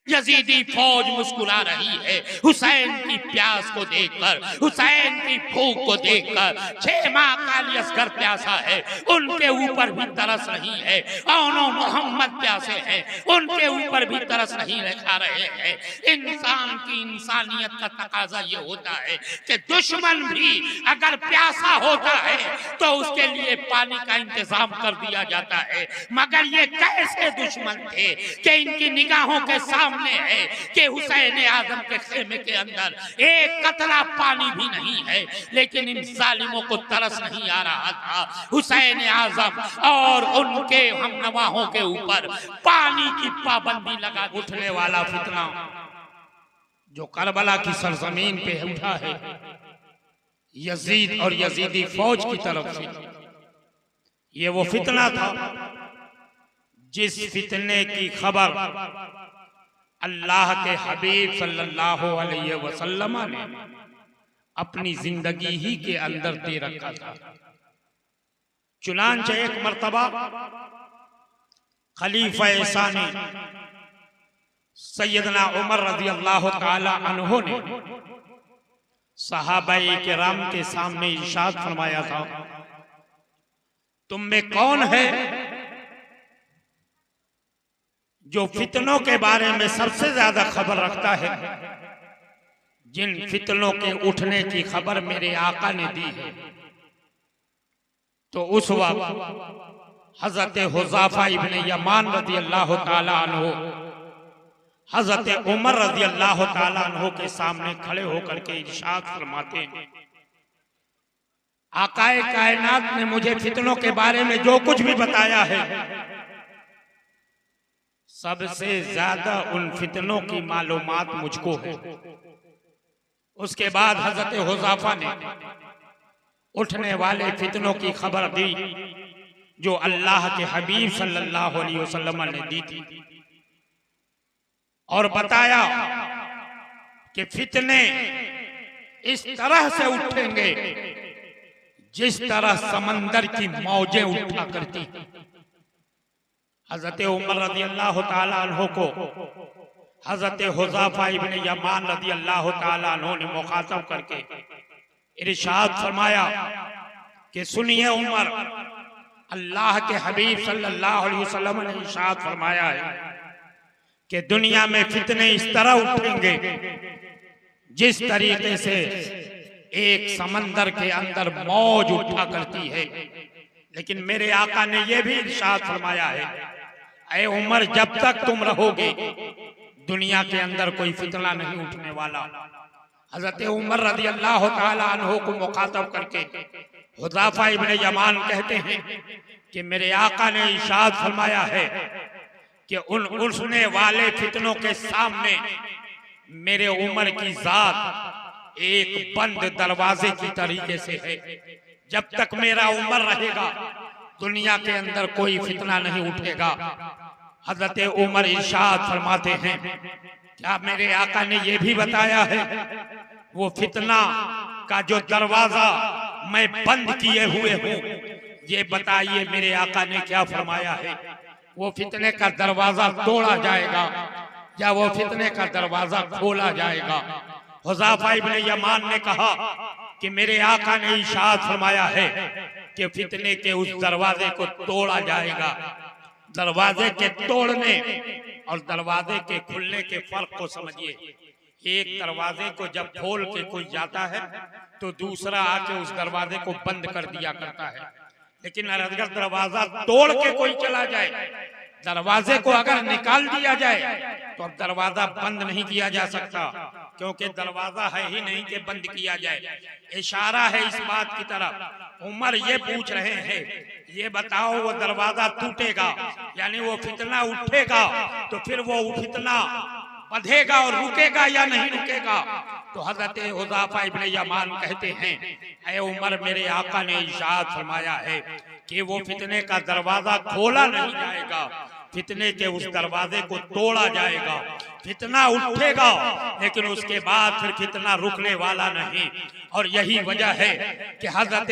Yazidi फौज मुस्कुरा रही है हुसैन की प्यास को देखकर, हुसैन की भूख को देखकर। 6 माह काली असगर प्यासा है, उनके ऊपर भी तरस नहीं है। औनो मोहम्मद प्यासे हैं, उनके ऊपर भी तरस नहीं खा रहे हैं। इंसान की इंसानियत का तकाजा ये होता है कि दुश्मन भी अगर प्यासा होता है तो उसके लिए पानी का इंतजाम कर दिया जाता है। मगर ये कैसे दुश्मन थे कि इनकी निगाहों के सामने है कि हुसैन आजम के खेमे के अंदर एक कतरा पानी भी नहीं है, लेकिन इन जालिमों को तरस नहीं आ रहा था। हुसैन आजम और उनके हमनवाहों के ऊपर पानी की पाबंदी लगा। उठने वाला फितना जो करबला की सरजमीन पे उठा है यजीद और यजीदी फौज की तरफ से, ये वो फितना था जिस फितने की खबर अल्लाह के हबीब सल्लल्लाहु अलैहि वसल्लम ने अपनी जिंदगी ही के अंदर दे रखा था। चुनांचे एक मर्तबा खलीफा सानी सैयदना उमर रज़ी अल्लाह ताला अन्हु ने सहाबाए किराम के सामने इरशाद फरमाया था, तुम में कौन है जो फितनों के बारे में सबसे ज्यादा खबर रखता है? जिन फितनों के उठने की खबर मेरे आका ने दी है। तो उस वक्त हजरत हुज़ाफा इब्न यमान रज़ी अल्लाह ताला अन्हु हजरत उमर रज़ी अल्लाह ताला अन्हु के सामने खड़े होकर के इरशाद फरमाते हैं, आकाए कायनात ने मुझे फितनों के बारे में जो कुछ भी बताया है, सबसे ज्यादा उन फितनों की मालूमात मुझको है। उसके बाद हजरत हुज़ाफा ने उठने वाले फितनों की खबर दी जो अल्लाह के हबीब सल्लल्लाहु अलैहि वसल्लम ने दी थी, और बताया कि फितने इस तरह से उठेंगे जिस तरह समंदर की मौजें उठा करती। हजरत उमर रज़ी अल्लाह ताला अन्हु को हजरत हुज़ाफा इब्न यमान रज़ी अल्लाह ताला अन्हु ने मुखातब करके इरशाद फरमाया कि सुनिए उमर, अल्लाह के हबीब सल्लल्लाहु अलैहि वसल्लम ने इरशाद फरमाया है कि दुनिया में फितने इस तरह उठेंगे जिस तरीके से एक समंदर के अंदर मौज उठा करती है। लेकिन मेरे आका ने यह भी इरशाद फरमाया है, ऐ उमर, जब तक तुम रहोगे दुनिया के अंदर कोई फितना नहीं उठने वाला। हजरत उमर रज़ी अल्लाह ताला अन्हु को मुखातब करके हुज़ाफा इब्न यमान कहते हैं कि मेरे आका ने इरशाद फरमाया है कि उन उठने वाले फितनों के सामने मेरे उमर की जात एक बंद दरवाजे की तरीके से है। जब तक मेरा उमर रहेगा दुनिया के अंदर कोई फितना नहीं उठेगा। हजरत उमर इरशाद फरमाते हैं, क्या मेरे आका ने यह भी बताया है वो फितना का जो दरवाजा मैं बंद किए हुए हूँ, ये बताइए मेरे आका ने क्या फरमाया है? वो फितने का दरवाजा तोड़ा जाएगा या वो फितने का दरवाजा खोला जाएगा? हुज़ाफा इब्न यमान ने कहा कि मेरे आका ने इरशाद फरमाया है कि फितने के उस दरवाजे को तोड़ा जाएगा। दरवाजे के तोड़ने और दरवाजे के खुलने के फर्क को समझिए। एक दरवाजे को जब खोल के कोई जाता है तो दूसरा आके उस दरवाजे को बंद कर दिया करता है, लेकिन अगर दरवाजा तोड़ के कोई चला जाए, दरवाजे को अगर निकाल दिया जाए तो अब दरवाजा बंद नहीं किया जा सकता, क्योंकि दरवाजा है ही नहीं कि बंद किया जाए। इशारा है इस बात की तरफ। उमर ये पूछ रहे हैं, ये बताओ वो दरवाजा टूटेगा यानी वो फितना उठेगा तो फिर वो फितना बंधेगा और रुकेगा या नहीं रुकेगा? तो हजरत हुज़ाफा इब्न यमान कहते हैं, ऐ उमर, मेरे आका ने इरशाद फरमाया है कि वो फितने का दरवाजा खोला नहीं जाएगा, फितने के उस दरवाजे को तोड़ा जाएगा। फितना उठेगा, लेकिन उसके बाद फिर फितना रुकने वाला नहीं। और यही वजह है कि हजरत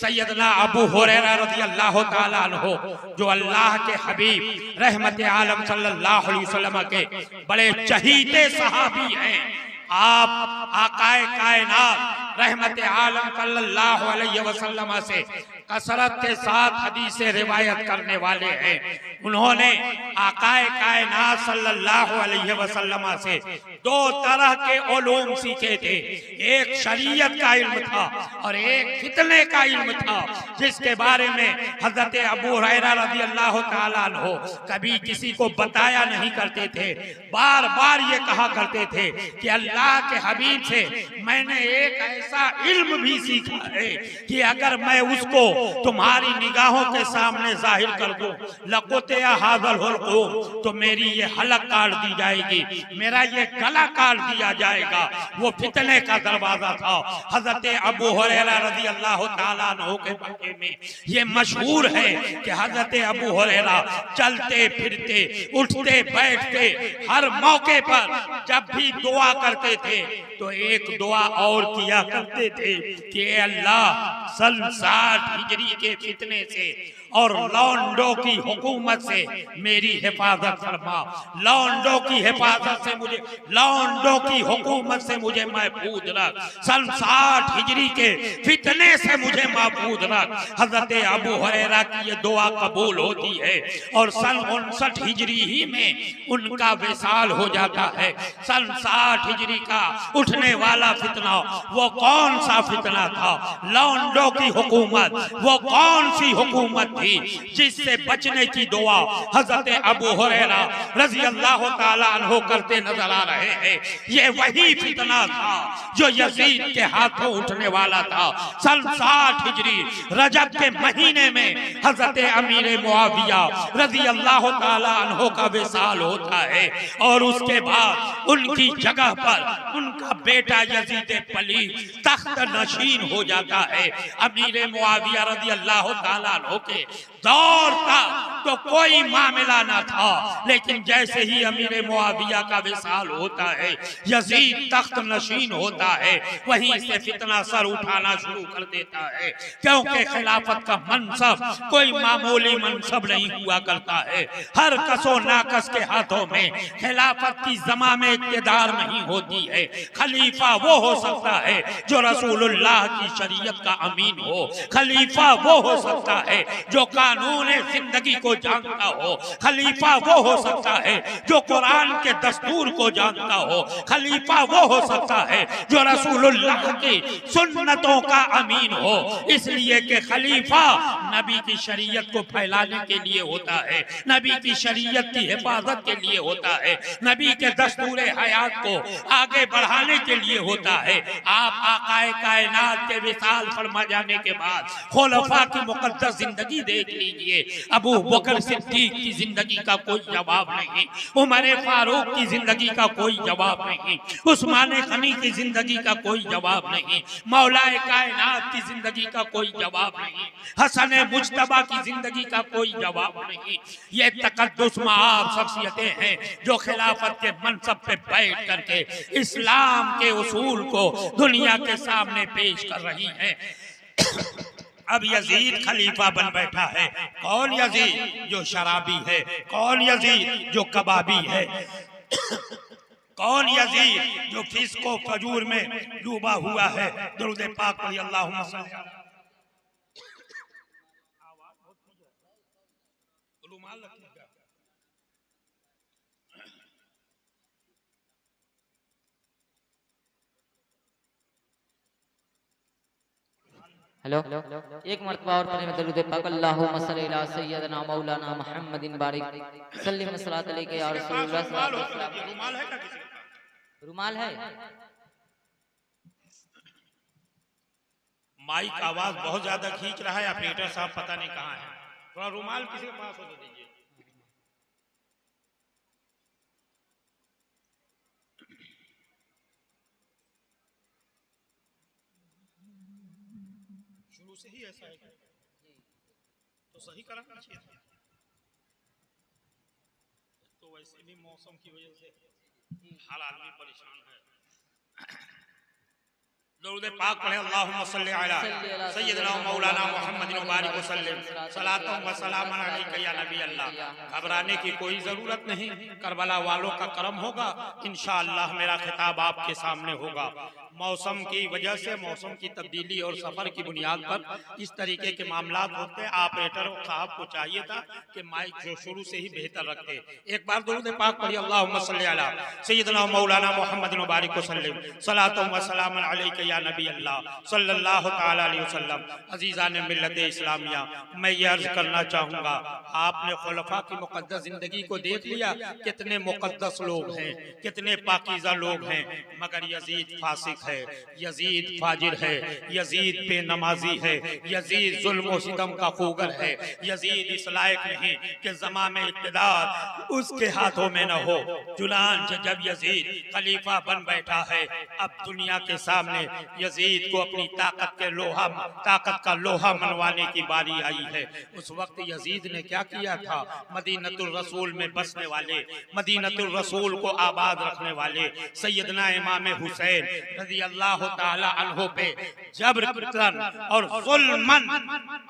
सैयदना अबू हुरैरा रज़ी अल्लाह ताला अन्हु, जो अल्लाह के हबीब रहमत आलम सल्लल्लाहु अलैहि वसल्लम के बड़े चहीते सहाबी हैं, आप आकाए कायनात रहमत आलम सल्लल्लाहु अलैहि वसल्लम से कसरत के साथ हदीसें रिवायत करने वाले हैं। उन्होंने आकाए कायनात सल्लल्लाहु अलैहि वसल्लम से दो तरह के उलूम सीखे थे, एक शरीयत का इल्म था और एक फितने का इल्म था, जिसके बारे में हजरत अबू हुरैरा रज़ी अल्लाह ताला अन्हु कभी किसी को बताया नहीं करते थे। बार बार ये कहा करते थे कि अल्लाह के हबीब से मैंने एक ऐसा इल्म भी सीखा है कि अगर मैं उसको तुम्हारी निगाहों के सामने जाहिर कर दूं, लकुतिया हाज़ल हुल्क़ूम, तो मेरी ये हलक काट दी जाएगी, मेरा ये गला काट दिया जाएगा। वो फितने का दरवाजा था। हजरत अबू हुरैरा रज़ी अल्लाह ताला अन्हु के बारे में ये मशहूर है कि हजरत अबू हुरैरा चलते फिरते उठते बैठते हर मौके पर जब भी दुआ करते थे तो एक दुआ और किया करते थे कि अल्लाह सन 60 हिजरी के फितने से और लौंडों की हुकूमत से मेरी हिफाजत फरमा, लौंडों की हिफाजत से मुझे, लौंडों की हुकूमत से मुझे महफूज रख, सन 60 हिजरी के फितने से मुझे महफूज रख। हजरत अबू हुरैरा की ये दुआ कबूल होती है और सन 59 हिजरी ही में उनका विसाल हो जाता है। सन 60 हिजरी का उठने वाला फितना वो कौन सा फितना था? लौंडों की हुकूमत वो कौन सी हुकूमत थी जिससे बचने की दुआ हजरत अबू हुरैरा रज़ी अल्लाह ताला अन्हु करते नजर आ रहे हैं। ये वही फितना था जो यजीद के हाथों उठने वाला था। सन 60 हिजरी रजब के महीने में हजरत अमीर मुआविया रज़ी अल्लाह ताला अन्हु का विसाल होता है और उसके बाद उनकी जगह पर उनका बेटा यजीद पलीद तख्त नशीन हो जाता है। अमीर मुआविया रज़ी अल्लाह ताला अन्हु के दौर था तो कोई मामला ना था, लेकिन जैसे ही अमीर मुआविया का विसाल होता है, यजीद तख्त नशीन होता है, वहीं से फितना सर उठाना शुरू कर देता है। क्योंकि खिलाफत का मनसब कोई मामूली मनसब नहीं हुआ करता है। हर कसो नाकस के हाथों में खिलाफत की जमा में इक़्तिदार नहीं होती है। खलीफा वो हो सकता है जो रसूलुल्लाह की शरीयत का अमीन हो, खलीफा वो हो सकता है जो कानून जिंदगी को जानता हो, खलीफा वो हो सकता है जो कुरान के दस्तूर को जानता हो, खलीफा वो हो सकता है जो रसूलुल्लाह की सुन्नतों का अमीन हो। इसलिए कि खलीफा नबी की शरीयत को फैलाने के लिए होता है, नबी की शरीयत की हिफाजत के लिए होता है, नबी के दस्तूर हयात को आगे बढ़ाने के लिए होता है। आप आकाए कायनात के विसाल फरमा जाने के बाद खुलफा की मुकद्दस जिंदगी देख लीजिए। अबू बकर सिद्दीक की जिंदगी का कोई जवाब नहीं, उमर फारूक की जिंदगी का कोई जवाब नहीं, उस्मान गनी की जिंदगी का कोई जवाब नहीं, मौलाए कायनात की जिंदगी का कोई जवाब नहीं, हसन मुज्तबा की जिंदगी का कोई जवाब नहीं। ये तकद्दुस मआब शख्सियतें हैं जो खिलाफत के मनसब पे बैठ करके इस्लाम के उसूल को दुनिया के सामने पेश कर रही हैं। अब यजीद खलीफा बन बैठा है। कौन यजीद? जो शराबी है। कौन यजीद? जो कबाबी है। कौन यजीद? जो फिस्को फजूर में डूबा हुआ है। दुरूद पाक पढ़िए अल्लाहुम्मा सल्ली अला। रुमाल रखिएगा। हेलो, एक मरतबा और पढ़े दरूद पाक अल्लाहुम्मा सल्ली अला सय्यदना मौलाना मुहम्मदिन बारिक सल्लिम सलात अलैहि या रसूलुल्लाह सल्लल्लाहु अलैहि वसल्लम। रुमाल है क्या किसी का? रुमाल है? माइक का आवाज बहुत ज्यादा खींच रहा है। ऑपरेटर साहब पता नहीं कहाँ है। थोड़ा रुमाल किसी के पास हो तो दीजिए। शुरू से ही ऐसा है तो सही कराना चाहिए था। तो वैसे भी मौसम की वजह से हर आदमी परेशान है। दरूद पाक पढ़े अल्लाहुम्मा सल्ली अला सय्यदना मौलाना मुहम्मदिन बारिक वसल्लम सलातो व सलाम अलैका या नबी अल्लाह। घबराने की कोई जरूरत नहीं, करबला वालों का करम होगा, इंशाअल्लाह मेरा खिताब आपके सामने होगा। मौसम की वजह से, मौसम की तब्दीली और सफर की बुनियाद पर इस तरीके के मामलात होते हैं। ऑपरेटर साहब को चाहिए था कि माइक जो शुरू से ही बेहतर रखते। एक बार दरूद पाक पढ़िए अल्लाहुम्मा सल्ली अला सय्यदना मौलाना मुहम्मदिन बारिक वसल्लम सलातो व सलाम अलैका या नबी अल्लाह सल्लल्लाहु तआला अलैहि वसल्लम। अजीज़ान मिल्लत इस्लामिया, मैं ये अर्ज करना चाहूँगा, आपने खुलफा की मुक़द्दस ज़िंदगी को देख लिया, कितने मुक़द्दस लोग हैं, कितने पाकीज़ा लोग हैं, मगर यजीद फासिक है, यजीद फाजिर है, यजीद बेनमाजी है, यजीद जुल्म और सितम का खूगर है, यजीद इस लायक नहीं कि ज़माने इक़्तिदार उसके हाथों में न हो। चुनांचे जब यजीद खलीफा बन बैठा है, अब दुनिया के सामने यजीद को अपनी ताकत का लोहा मनवाने की बारी आई है। उस वक्त यजीद ने क्या किया था? मदीनतुर रसूल में बसने वाले, मदीनतुर रसूल को आबाद रखने वाले सैयदना इमाम हुसैन रज़ियल्लाहु ताला अन्हु पे जबरन और जुल्मन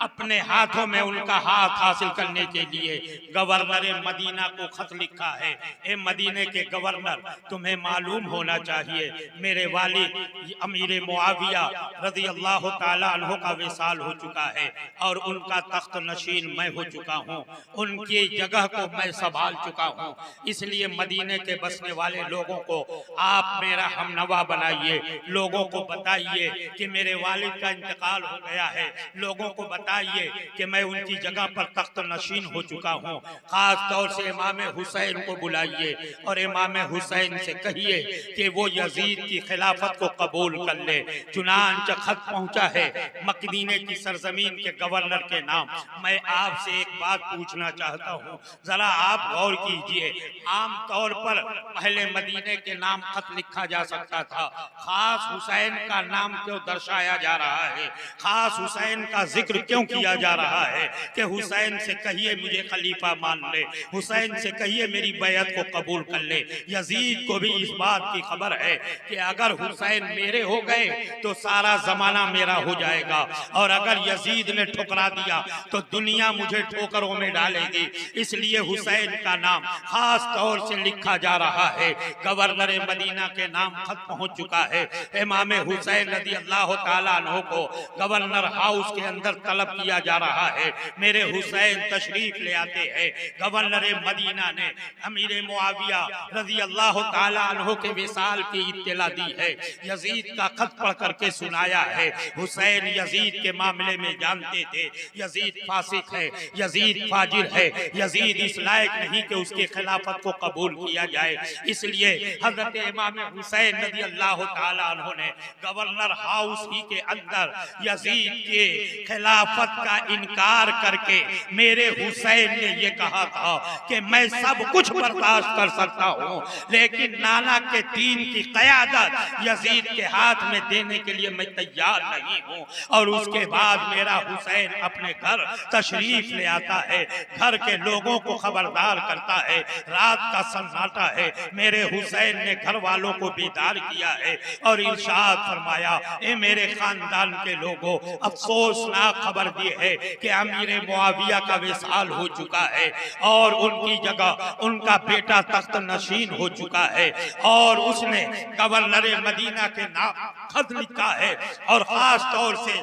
अपने हाथों में उनका हाथ हासिल करने के लिए गवर्नर मदीना को खत लिखा है। ए मदीने के गवर्नर, तुम्हें मालूम होना चाहिए मेरे वालिद अमीर मुआविया रज़ियल्लाहु ताला अन्हु का विसाल हो चुका है और उनका तख्त नशीन मैं हो चुका हूँ, उनकी जगह को मैं संभाल चुका हूँ। इसलिए मदीने के बसने वाले लोगों को आप मेरा हमनवा बनाइए, लोगों को बताइए कि मेरे वालिद का इंतकाल हो गया है, लोगों को बताइए कि मैं उनकी जगह पर तख्त नशीन हो चुका हूँ। खास तौर से इमाम हुसैन को बुलाइए और इमाम हुसैन से कहिए कि वो यजीद की खिलाफत को कबूल कर ले। चुनांचे खत पहुंचा है मदीने की सरजमीन के गवर्नर के नाम। मैं आपसे एक बात पूछना चाहता हूँ, जरा आप गौर कीजिए। आम तौर पर पहले मदीने के नाम खत लिखा जा सकता था, खास हुसैन का नाम क्यों दर्शाया जा रहा है? खास हुसैन का जिक्र क्यों किया जा रहा है कि हुसैन से कहिए मुझे खलीफा मान ले, हुसैन से कहिए मेरी बैयत को कबूल कर ले। यजीद को भी इस बात की खबर है कि अगर हुसैन मेरे हो गए तो सारा जमाना मेरा हो जाएगा, और अगर यजीद ने ठुकरा दिया तो दुनिया मुझे ठोकरों में डालेगी। इसलिए हुसैन का नाम खास तौर से लिखा जा रहा है। गवर्नर मदीना के नाम खत पहुंच चुका है। इमाम हुसैन रज़ियल्लाहु ताला अन्हु को गवर्नर हाउस के अंदर तलब किया जा रहा है। मेरे हुसैन तशरीफ ले आते हैं। गवर्नर मदीना ने अमीर मुआविया रज़ियल्लाहु ताला अन्हु के विसाल की इत्तला दी है, यजीद का खत पढ़ करके सुनाया है। हुसैन यजीद के मामले में जानते थे यजीद फासिक है, यजीद फाजिर है, यजीद इस लायक नहीं कि उसके खिलाफत को कबूल किया जाए। इसलिए हजरत इमाम हुसैन रज़ियल्लाहु ताला अन्हु ने गवर्नर हाउस ही के अंदर यजीद के खिलाफत का इनकार करके मेरे हुसैन ने ये कहा था कि मैं सब कुछ बर्दाश्त कर सकता हूँ, लेकिन नाना के दीन की क़यादत यजीद के हाथ में देने के लिए मैं तैयार नहीं हूँ। और उसके बाद मेरा हुसैन अपने घर तशरीफ ले आता है, घर के लोगों को खबरदार करता है। रात का सन्नाटा है, मेरे हुसैन ने घर वालों को बेदार किया है और इरशाद फरमाया, ए मेरे खानदान के लोगों, अफसोसनाक खबर दी है कि अमीर मुआविया का विसाल हो चुका है और उनकी जगह उनका बेटा तख्त नशीन हो चुका है, और उसने गवर्नर मदीना के नाम खत लिखा है और खास तौर से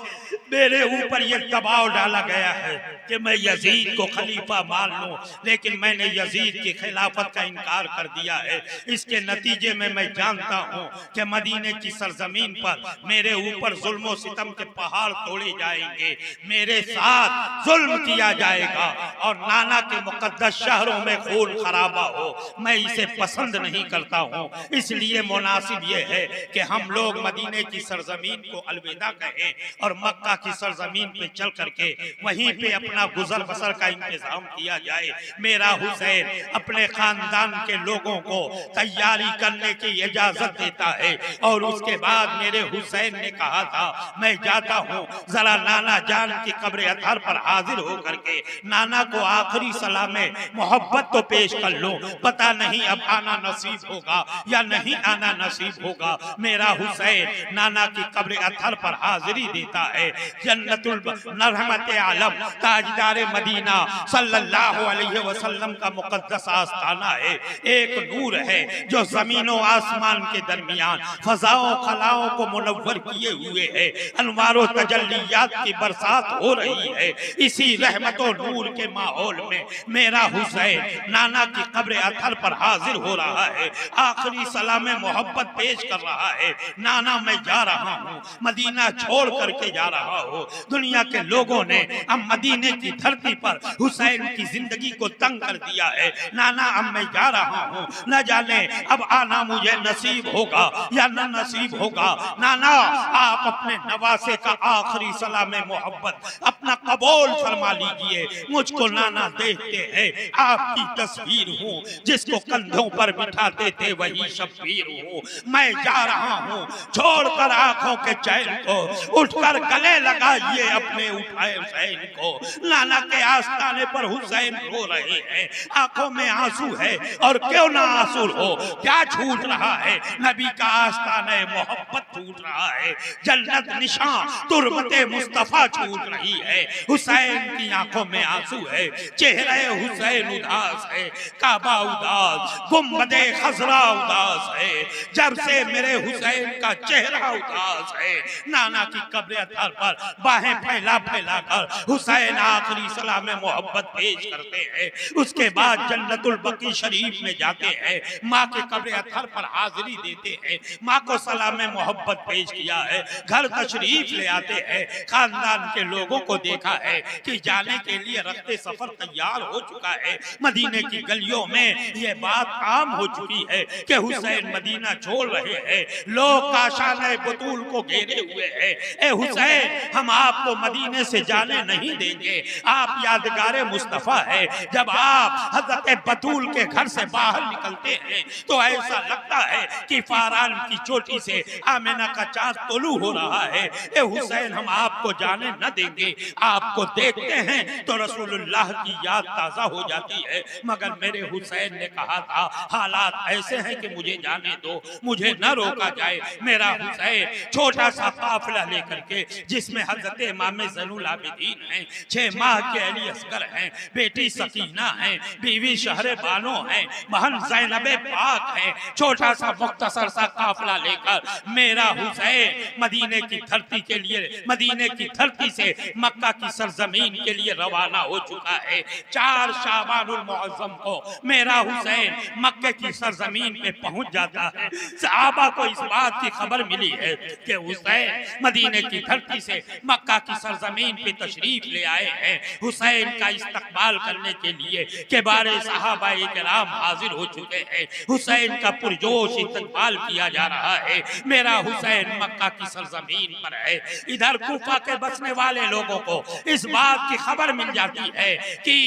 मेरे ऊपर यह दबाव डाला गया है कि मैं यजीद को खलीफा मान लूं, लेकिन मैंने यजीद की खिलाफत का इनकार कर दिया है। इसके नतीजे में मैं जानता हूं कि मदीने की सरजमीन पर मेरे ऊपर जुल्म और सितम के पहाड़ तोड़े जाएंगे, मेरे साथ जुल्म किया जाएगा और नाना के मुकद्दस शहरों में खून खराबा हो। मैं इसे पसंद नहीं करता हूं। इसलिए मुनासिब यह है कि हम लोग मदीने की सरजमीन को अलविदा कहें और मक्का की सरजमीन पे चल करके वहीं पे अपना गुजर बसर का इंतजाम किया जाए। मेरा हुसैन अपने खानदान के लोगों को तैयारी करने की इजाजत देता है और और उसके बाद मेरे हुसैन ने कहा था मैं जाता हूँ जरा नाना जान की कब्र अतहर पर हाजिर होकर के नाना को आखिरी सलाम मोहब्बत तो पेश कर लो, पता नहीं अब आना नसीब होगा या नहीं आना नसीब होगा। मेरा हुसैन नाना की कब्र अतहर पर हाजिरी देता है। जन्नतुल रहमत आलम ताजदार मदीना सल्लल्लाहु अलैहि वसल्लम का मुकद्दस आस्थाना है, एक नूर है जो जमीनों आसमान के दरमियान फजाओं खलाओं को मुनव्वर किए हुए है। अनवारों तजल्लियात की बरसात हो रही है। इसी रहमतों नूर के माहौल में मेरा हुसैन नाना की कब्र अतहर पर हाजिर हो रहा है, आखिरी सलाम मोहब्बत पेश कर रहा है। नाना मैं जा रहा हूँ, मदीना छोड़ करके जा रहा हूँ। दुनिया के लोगों ने अब मदीने की धरती पर हुसैन की जिंदगी को तंग कर दिया है। नाना अब मैं जा रहा हूँ, न जाने अब आना मुझे नसीब होगा या न नसीब होगा। नाना आप अपने नवासे का आखिरी सलाम मोहब्बत अपना कबूल फरमा लीजिए। मुझको नाना देखते हैं आपकी तस्वीर हूँ, जिसको कंधों पर बिठाते थे वही शब्बीर हूँ। मैं जा रहा हूँ छोड़कर आंखों के चैन को, उठकर गले लगाइए अपने उठाए हुसैन को। नाना के आस्थाने पर हुसैन रो रहे हैं, आंखों में आंसू है और क्यों ना आंसू हो, क्या छूट रहा है? नबी का आस्थाना मोहब्बत छूट रहा है, जन्नत निशान तुरबते मुस्तफा छूट रही है। हुसैन की आंखों में आंसू है, चेहरे हुसैन उदास है, काबा उदास, गुम्बदे खजरा उदास है, जब से मेरे हुसैन का चेहरा उदास है। नाना की कब्र अतहर पर बाहें फैला फैला कर हुसैन आखिरी सलाम मोहब्बत पेश करते हैं। उसके बाद जन्नतुल बकी शरीफ में जाते हैं, माँ के कब्र अतहर पर हाजिरी देते हैं, माँ को सलाम मोहब्बत पेश किया है, घर तशरीफ ले आते हैं। खानदान के लोगों को देखा है कि जाने के लिए रखते सफर तैयार हो चुका है। मदीने की गलियों में ये बात आम हो चुकी है कि हुसैन मदीना छोड़ रहे हैं। लोग काशाने बतूल को घेरे हुए हैं, ए हुसैन हम आपको मदीने से जाने नहीं देंगे, आप यादगार मुस्तफा है। जब आप हजरत बतूल के घर से बाहर निकलते हैं तो ऐसा लगता है कि फारान की चोटी से आमिना का चांद तुलू हो रहा है। ए हुसैन हम आपको जाने न देंगे, आपको देखते हैं तो रसूलुल्लाह की याद ताजा हो जाती है। मगर मेरे हुसैन ने कहा था हालात ऐसे हैं कि मुझे जाने दो, मुझे न रोका जाए। मेरा हुसैन छोटा सा काफिला लेकर के, जिसमें हजरत इमाम ज़ैनुल आबिदीन हैं, 6 माह के अली असगर हैं, बेटी सकीना है, बीवी शहर बानो है, बहन ज़ैनबे पाक है, छोटा सा मुख्तसर सा काफिला लेकर मेरा हुसैन मदीने की धरती के लिए, मदीने की धरती से मक्का की सरजमीन के लिए रवाना हो चुका है। 4 शाबानुल मुअज्जम को मेरा हुसैन मक्के की सरजमीन पे पहुंच जाता है। सहाबा को इस बात की खबर मिली है कि हुसैन मदीने की धरती से मक्का की सरजमीन पे तशरीफ ले आए हैं। हुसैन का इस्तकबाल करने के लिए किबारे सहाबाए किराम हाजिर हो चुके हैं। हुसैन का पुरजोश इस्तकबाल किया जा रहा है। मेरा हुसैन मक्का की सरजमीन पर है। इधर कूफा के बसने वाले लोगों को इस बात की खबर मिल जाती है कि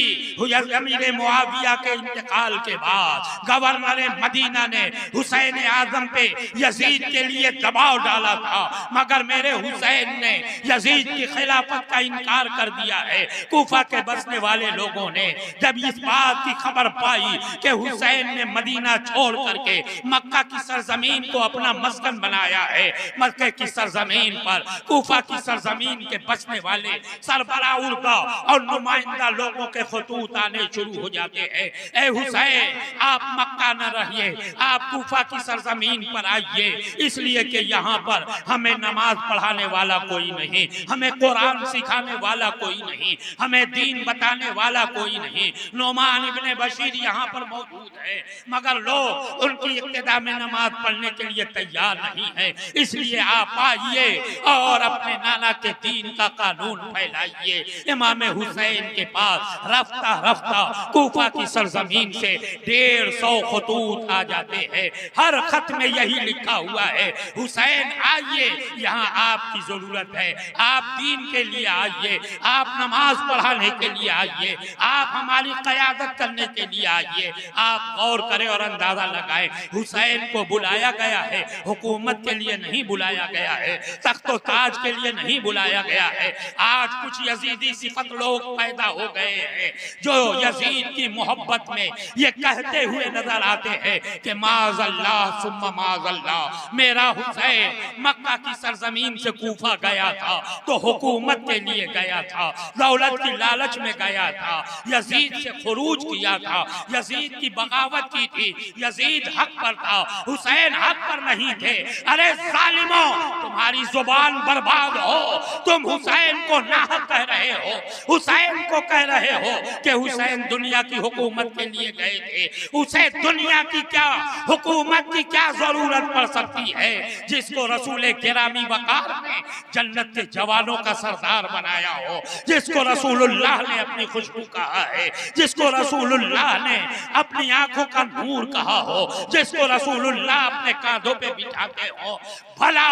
अमीर मुआविया के इंतकाल के बाद गवर्नर मदीना ने हुसैन आजम पे यजीद के लिए दबाव डाला था, मगर मेरे हुसैन ने यजीद की खिलाफत का इनकार कर दिया है। कूफा के बसने वाले लोगों ने जब इस बात की खबर पाई कि हुसैन ने मदीना छोड़ करके मक्का की सरजमीन को अपना मस्कन बनाया है, मक्के की सरजमीन पर कूफा की सरजमीन के बसने वाले सरबरा उर्दा और नुमाइंदा लोगों के खतूत आने शुरू हो जाते हैं। ए हुसैन आप मक्का न रहिए, आप कूफा की सरजमीन पर आइए, इसलिए कि यहाँ पर हमें नमाज पढ़ाने वाला कोई नहीं, हमें कुरान सिखाने वाला कोई नहीं, हमें दीन बताने वाला कोई नहीं। नोमान इब्ने बशीर यहाँ पर मौजूद है, मगर लोग उनकी इब्तिदा में नमाज पढ़ने के लिए तैयार नहीं है। इसलिए आप आइए और अपने नाना के दीन का कानून फैलाइए। इमाम हुसैन के पास रफ्ता रफ्ता कूफा की सरजमीन से 150 खतूत आ जाते हैं। हर खत में यही लिखा हुआ है, हुसैन आइए, यहाँ आपकी जरूरत है, आप दीन के लिए आइए, आप नमाज पढ़ाने के लिए आइए, आप हमारी क़यादत करने के लिए आइए। आप गौर करें और अंदाजा लगाएं, हुसैन को बुलाया गया है, हुकूमत के लिए नहीं बुलाया गया है, तख्तो ताज के लिए नहीं बुलाया गया है। आज कुछ यजीदी सिफत लोग पैदा हो गए हैं जो यजीद की मोहब्बत में ये कहते हुए नजर आते हैं कि माज़अल्लाह सुम्मा माज़अल्लाह, मेरा हुसैन मक्का की सरजमीन से कूफा गया था तो हुकूमत के लिए गया था, दौलत की लालच में गया था, यजीद से खुरूज किया था, यजीद की बगावत की थी, यजीद हक पर था, हुसैन हक पर नहीं थे। अरे जालिमों, तुम्हारी जुबान बर्बाद हो, तुम हुसैन को नाहक कह रहे हो, हुसैन को कह रहे हो कि हुसैन दुनिया की हुकूमत के लिए गए थे। उसे दुनिया की क्या हुकूमत की क्या जरूरत पड़ सकती है जिसको रसूल गिरामी वकार ने जन्नत के जवानों का सरदार बनाया हो, जिसको रसूलुल्लाह ने अपनी खुशबू कहा है, जिसको रसूलुल्लाह ने अपनी आंखों का नूर कहा हो, जिसको रसूलुल्लाह अपने कांधों पे बिठाते हो। भला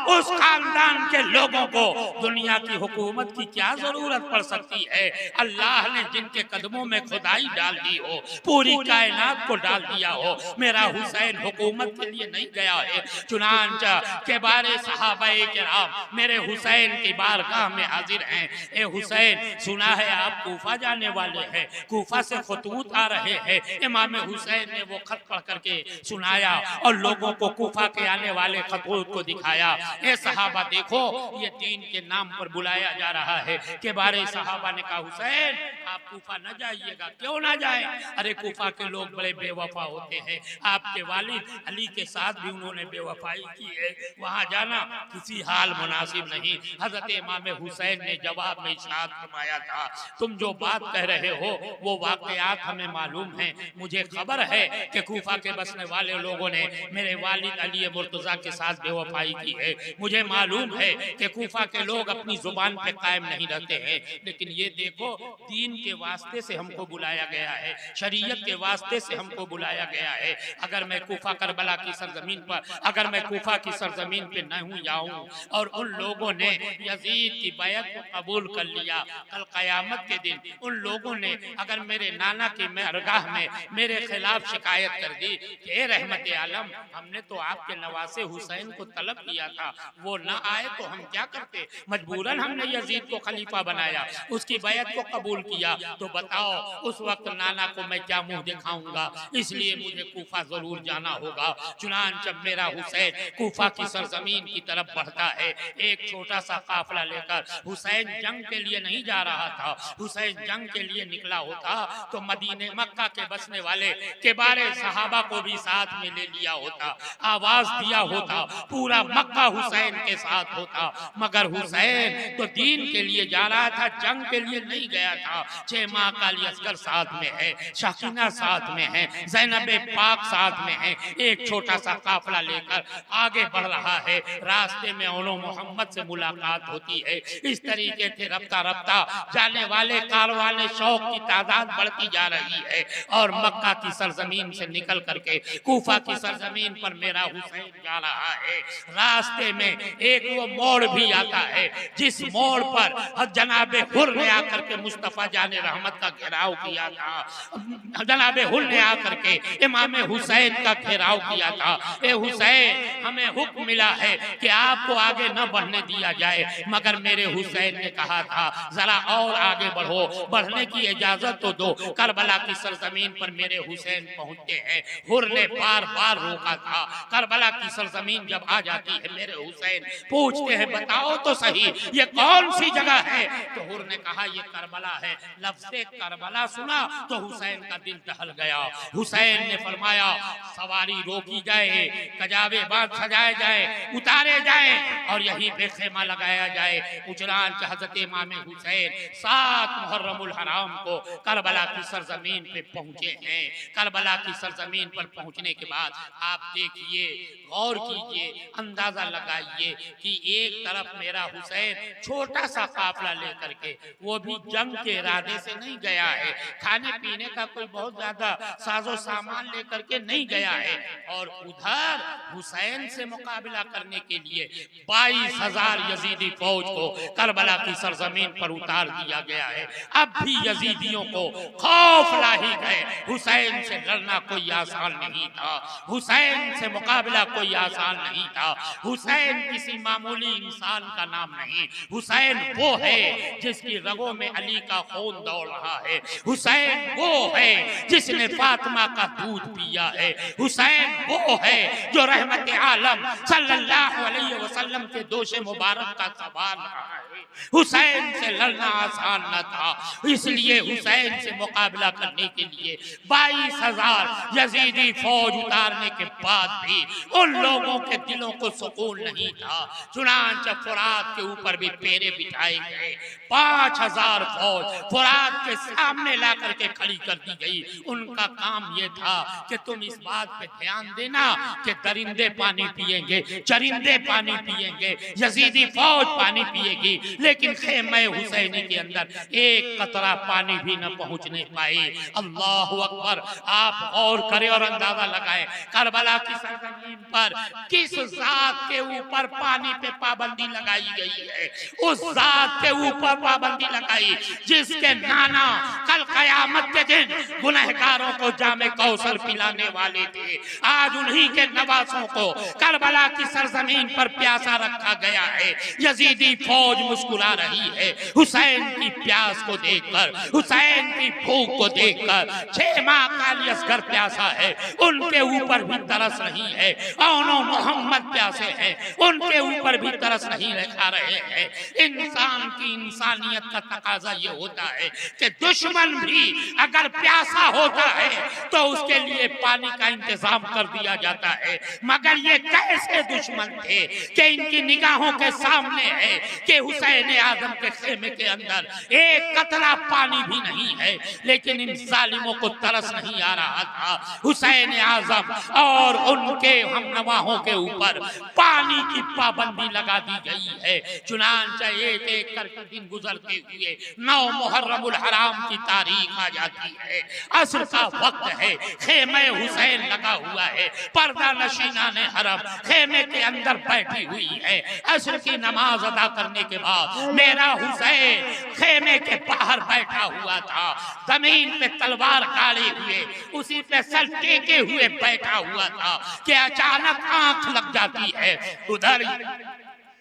उस खानदान के लोगों को दुनिया की हुकूमत की क्या जरूरत पड़ सकती है? अल्लाह ने जिनके कदमों में खुदाई डाल दी हो, पूरी कायनात को डाल दिया हो। मेरा हुसैन हुकूमत के लिए नहीं गया है। चुनांचा के बारे सहाबाए किराम मेरे हुसैन की बारगाह में हाजिर हैं। ए हुसैन, सुना है आप कूफा जाने वाले हैं, कूफा से खतूत आ रहे हैं। इमाम हुसैन ने वो खत पढ़ करके सुनाया और लोगों को कूफा के आने वाले खतूत को दिखाया। ए सहाबा देखो, ये दीन के नाम पर बुलाया जा रहा है। के बारे सहाबा ने कहा हुसैन आप कूफा न जाइएगा। क्यों ना जाए? अरे कूफा के लोग बड़े बेवफा होते हैं, आपके वालिद अली के साथ भी उन्होंने बेवफाई की है, वहां जाना किसी हाल मुनासिब नहीं। हजरत इमाम हुसैन ने जवाब में इरशाद फरमाया था, तुम जो बात कह रहे हो वो वाकयात हमें मालूम है। मुझे खबर है कि कूफा के बसने वाले लोगों ने मेरे वालिद अली मुर्तजा के साथ बेवफाई की है। मुझे मालूम है कि कूफा के लोग अपनी जुबान पे कायम नहीं रहते हैं, लेकिन ये देखो दीन के वास्ते से हमको बुलाया गया है, शरीयत के वास्ते से हमको बुलाया गया है। अगर मैं कूफा करबला की सरजमीन पर, अगर मैं कूफा की सरजमीन पे नहीं जाऊं और उन लोगों ने यजीद की बैत को कबूल कर लिया, कल कयामत के दिन उन लोगों ने अगर मेरे नाना की मरगाह में मेरे खिलाफ शिकायत कर दी कि रहमत आलम हमने तो आपके नवासे हुसैन को तलब किया था, वो ना आए तो हम क्या करते? मजबूरन हमने यजीद को खलीफा बनाया, उसकी बैत को कबूल किया, तो बताओ उस वक्त नाना को मैं क्या मुंह दिखाऊंगा? इसलिए मुझे कूफा जरूर जाना होगा। चुनांचे मेरा हुसैन कूफा की सरजमीन की तरफ बढ़ता है। एक छोटा सा काफिला लेकर हुसैन जंग के लिए नहीं जा रहा था। हुसैन जंग के लिए निकला होता तो मदीने मक्का के बसने वाले के बारे सहाबा को भी साथ में ले लिया होता, आवाज दिया होता, पूरा मक्का हुसैन के साथ होता। मगर हुसैन तो दीन के लिए जा रहा था, जंग के लिए नहीं गया था। 6 माह का असगर साथ में है, शकीना साथ में है, ज़ैनबे पाक साथ में है। एक छोटा सा काफिला लेकर आगे बढ़ रहा है। रास्ते में औलो मोहम्मद से मुलाकात होती है। इस तरीके से रफ्ता रफ्ता जाने वाले कारवाने शौक की तादाद बढ़ती जा रही है और मक्का की सरजमीन से निकल करके कूफा की सरजमीन पर मेरा हुसैन जा रहा है। रास्ते में एक वो मोड़ भी आता है जिस मोड़ पर जनाबे हुर ने आकर के मुस्तफा जाने रहमत का घेराव किया था। जनाबे हुर ने आकर के इमाम हुसैन का घेराव किया था। ए हुसैन, हमें हुक्म मिला है कि आपको आगे न बढ़ने दिया जाए, मगर मेरे हुसैन ने कहा था जरा और आगे बढ़ो, बढ़ने की इजाजत तो दो। करबला की सरजमीन पर मेरे हुसैन पहुंचते हैं। हुर ने बार बार रोका था। करबला की सरजमीन जब आ जाती है मेरे हुसैन पूछते हैं बताओ तो सही ये कौन सी जगह है? तो हुर ने कहा ये करबला है। लफ्ज़े करबला सुना तो हुसैन का दिल दहल गया। हुसैन ने फरमाया सवारी रोकी जाए, कजावे बांध सजाए जाए, उतारे जाए और यहीं पे खेमा लगाया जाए। उचरान हजरत इमाम हुसैन 7 मुहर्रमुल हराम को करबला की सरजमीन पे पहुंचे हैं। करबला की सरजमीन पर पहुंचने के बाद आप देखिए, गौर कीजिए, अंदाजा लगाइए कि एक तरफ मेरा हुसैन छोटा सा काफिला लेकर के, वो भी जंग के इरादे से नहीं गया है, खाने पीने का कोई बहुत ज्यादा साजो सामान लेकर के नहीं गया है, और उधर हुसैन से मुकाबला करने के लिए 22,000 यजीदी फौज को करबला की सरजमीन पर उतार दिया गया है। अब भी यजीदियों को खौफ लाही गए। हुसैन से लड़ना कोई आसान नहीं था, हुसैन से मुकाबला कोई आसान नहीं था। हुसैन किसी मामूली इंसान का नाम नहीं, हुसैन वो है जिसकी रगों में अली का खून दौड़ रहा है। हुसैन वो है जिसने फातिमा का दूध पिया है। हुसैन वो है जो रहमत आलम सल्लल्लाहु अलैहि वसल्लम के दोषे मुबारक का सवाल रहा है। हुसैन से लड़ना आसान न था, इसलिए हुसैन से मुकाबला करने के लिए 22,000 यजीदी फौज उतारने के बाद भी उन लोगों के दिलों को सुकून नहीं था। चुनांचे फुरात के ऊपर भी पेरे बिठाए गए, 5,000 फौज फुरात के सामने ला करके खड़ी कर दी गई। उनका काम यह था कि तुम इस बात पे ध्यान देना कि दरिंदे पानी पिएंगे, चरिंदे पानी पिएंगे, यजीदी फौज पानी पिएगी, लेकिन खेमे हुसैनी के अंदर एक कतरा पानी भी न पहुंचने पाए। अल्लाह अकबर। आप और करें और अंदाजा लगाएं करबला की सरजमीन पर किस जात के ऊपर पानी पे पाबंदी लगाई गई है। उस जात के ऊपर पाबंदी लगाई जिसके नाना कल कयामत के दिन गुनहगारों को जामे कौसर पिलाने वाले थे। आज उन्हीं के नवासों को करबला की सरजमीन पर प्यासा रखा गया है। यजीदी फौज मुस्कुरा रही है हुसैन की प्यास को देखकर, हुसैन की भूख को देखकर। 6 माह का अली असगर प्यासा है, उनके ऊपर भी तरस नहीं है। औनो मोहम्मद प्यासे हैं, उनके ऊपर भी तरस नहीं खा रहे हैं। इंसान की इंसानियत का तकाजा ये होता है कि दुश्मन भी अगर प्यासा होता है तो उसके लिए पानी का इंतजाम कर दिया जाता है। मगर ये कैसे दुश्मन थे कि इनकी निगाहों के सामने है कि हुसैन आजम के खेमे के अंदर एक कतरा पानी भी नहीं है, लेकिन इन जालिमों को तरस नहीं आ रहा था। हुसैन आजम और उनके हमनवाहों के ऊपर पानी की पाबंदी लगा दी गई है। चुनांचे एक एक करके दिन गुजरते हुए 9 मुहर्रमुल हराम की तारीख आ जाती है। असर का वक्त है, खेमे हुसैन लगा हुआ है, पर्दा नशीना ने हरम खेमे के अंदर बैठी हुई है। असर की नमाज अदा करने के बाद मेरा हुसैन खेमे के बाहर बैठा हुआ था, जमीन पे तलवार गाड़े हुए उसी पे सर टेके हुए बैठा हुआ था कि अचानक आंख लग जाती है। उधर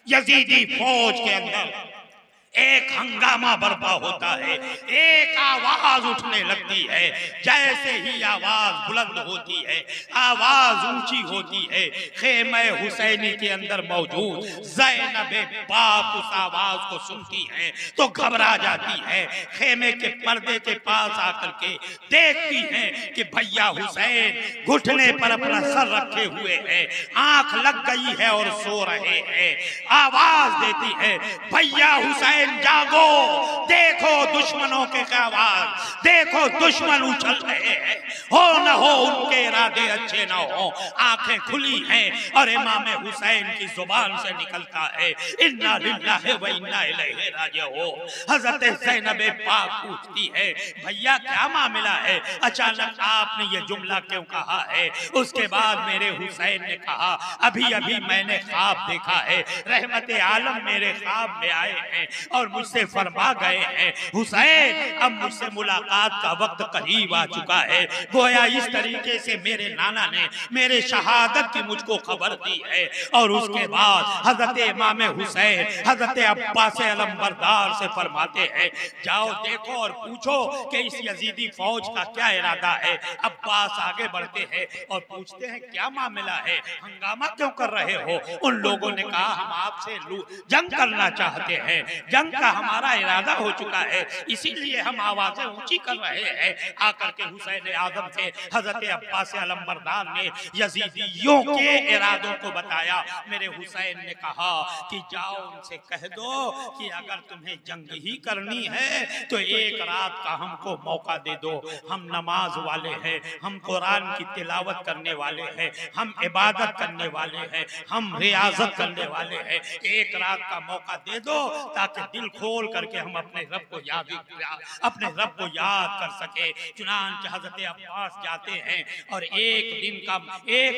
यजीदी फौज के अंदर एक हंगामा बर्पा होता है, एक आवाज उठने लगती है। जैसे ही आवाज बुलंद होती है, आवाज ऊंची होती है, खेमे हुसैनी के अंदर मौजूद ज़ैनब पाक उस आवाज को सुनती है तो घबरा जाती है। खेमे के पर्दे के पास आकर के देखती है कि भैया हुसैन घुटने पर अपना सर रखे हुए हैं, आंख लग गई है और सो रहे हैं। आवाज देती है, भैया हुसैन जागो, देखो दुश्मनों के आवाज, देखो दुश्मन उछल रहे हैं, हो न हो उनके इरादे अच्छे न हो। आंखें खुली हैं और इमाम हुसैन की जुबान से निकलता है, इन्ना लिल्लाहि व इन्ना इलैहि राजिऊन। हजरत ज़ैनब पाक पूछती है, भैया क्या मामला है, अचानक आपने ये जुमला क्यों कहा है? उसके बाद मेरे हुसैन ने कहा, अभी अभी मैंने ख्वाब देखा है, रहमत आलम मेरे ख्वाब में आए हैं और मुझसे फरमा गए हैं, हुसैन अब मुझसे मुलाकात का वक्त करीब आ चुका है। गोया इस तरीके से मेरे नाना ने मेरे शहादत की मुझको खबर दी है। और उसके बाद हजरत इमाम हुसैन हजरत अब्बास अलमबरदार से फरमाते हैं, जाओ देखो और पूछो कि इस यजीदी फौज का क्या इरादा है। अब्बास आगे बढ़ते हैं और पूछते हैं, क्या मामला है, हंगामा क्यों कर रहे हो? उन लोगों ने कहा, हम आपसे जंग करना चाहते हैं, जंग का हमारा इरादा हो चुका है, इसीलिए हम आवाजें ऊंची कर रहे हैं। आकर के हुसैन आजम से हजरत अब्बास अलमबरदार ने यजीदियों के इरादों को बताया। मेरे हुसैन ने कहा कि जाओ उनसे कह दो कि अगर तुम्हें जंग ही करनी है तो एक रात का हमको मौका दे दो। हम नमाज वाले हैं, हम कुरान की तिलावत करने वाले हैं, हम इबादत करने वाले हैं, हम रियाजत करने वाले हैं। एक रात का मौका दे दो ताकि दिल खोल करके हम अपने रब को याद कर सके। चुनांचे हजरत अब्बास जाते हैं और एक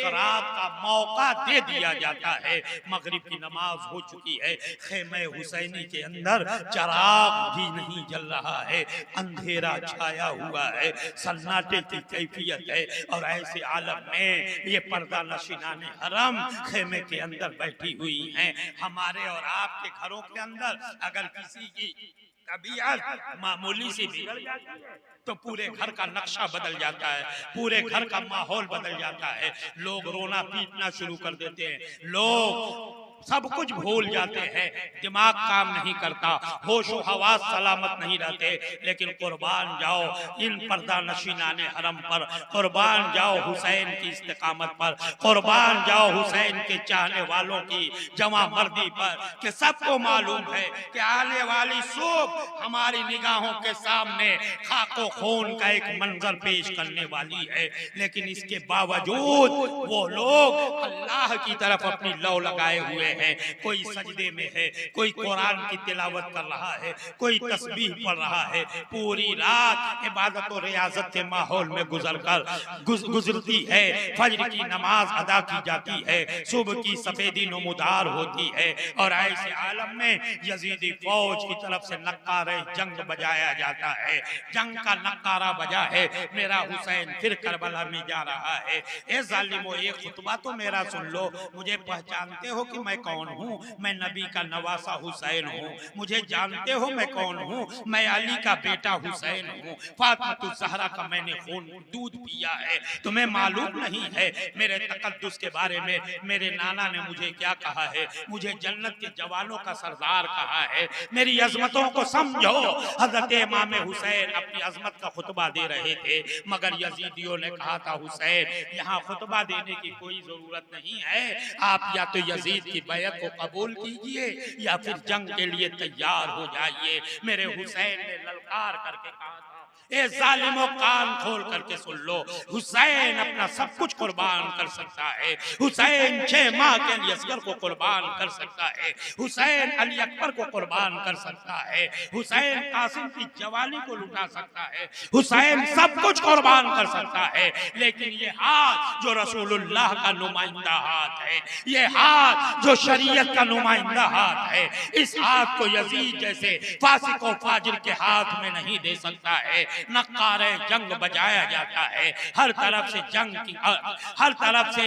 रात का मौका दे दिया जाता है। मगरिब की नमाज हो चुकी है, खेमे हुसैनी के अंदर चराग भी नहीं जल रहा है, अंधेरा छाया हुआ है, सन्नाटे की कैफियत है। और ऐसे आलम में ये पर्दा नशीनाने हरम खेमे के अंदर बैठी हुई हैं। हमारे और आपके घरों के अंदर अगर किसी की तबीयत मामूली सी बिगड़ जाती है तो पूरे घर का नक्शा बदल जाता है, पूरे घर का माहौल बदल जाता है। लोग रोना पीटना शुरू कर देते हैं, लोग सब कुछ भूल जाते हैं, दिमाग काम नहीं करता, होशो हवास सलामत नहीं रहते। लेकिन कुर्बान जाओ इन पर्दा नशीनाने हरम पर, कुर्बान जाओ हुसैन की इस्तिकामत पर, कुर्बान जाओ हुसैन के चाहने वालों की जमा मर्दी पर, कि सबको मालूम है कि आने वाली सुबह हमारी निगाहों के सामने खाको खून का एक मंजर पेश करने वाली है। लेकिन इसके बावजूद वो लोग अल्लाह की तरफ अपनी लौ लगाए हुए हैं। कोई सजदे में है, कोई कुरान की तिलावत कर रहा है, कोई तस्बीह पढ़ रहा है। पूरी रात इबादत और रियाजत के माहौल में गुजरती है। फज्र की नमाज अदा की जाती है, सुबह की सफेदी नमूदार होती है। और ऐसे आलम में यजीदी फौज की तरफ से नक्कारे जंग बजाया जाता है। जंग का नक्कारा बजा है, मेरा हुसैन फिर करबला में जा रहा है। ए जालिमो, एक खुतबा तो मेरा सुन लो। मुझे पहचानते हो कि मैं कौन हूँ? मैं नबी का नवासा हुसैन हूँ। मुझे जानते हो मैं कौन हूँ? मैं अली का बेटा हुसैन हूँ। फातिमा ज़हरा का मैंने खून दूध पिया है। तुम्हें मालूम नहीं है मेरे तकद्दुस के बारे में मेरे नाना ने मुझे क्या कहा है? मुझे जन्नत के जवानों का सरदार कहा है। मेरी अजमतों को समझो। हजरत इमाम हुसैन अपनी अजमत का खुतबा दे रहे थे, मगर यजीदियों ने कहा था हुसैन यहाँ खुतबा देने की कोई जरूरत नहीं है, आप या तो यजीद की बैत को कबूल कीजिए या फिर जंग के लिए तैयार हो जाइए। मेरे हुसैन ने ललकार करके कहा था, ए जालिमो कान खोल करके सुन लो, हुसैन अपना सब कुछ कुर्बान कर सकता है। हुसैन 6 माह के लिए असगर को कुर्बान कर सकता है। हुसैन अली अकबर को कुर्बान कर सकता है। हुसैन कासिम की जवानी को लुटा सकता है। हुसैन सब कुछ कुर्बान कर सकता है। लेकिन ये हाथ जो रसूलुल्लाह का नुमाइंदा हाथ है, ये हाथ जो शरीयत का नुमाइंदा हाथ है, इस हाथ को यजीद जैसे फासिक और फाजिर के हाथ में नहीं दे सकता है। नक्कारे जंग बजाया जाता है, हर तरफ से जंग की, हर तरफ से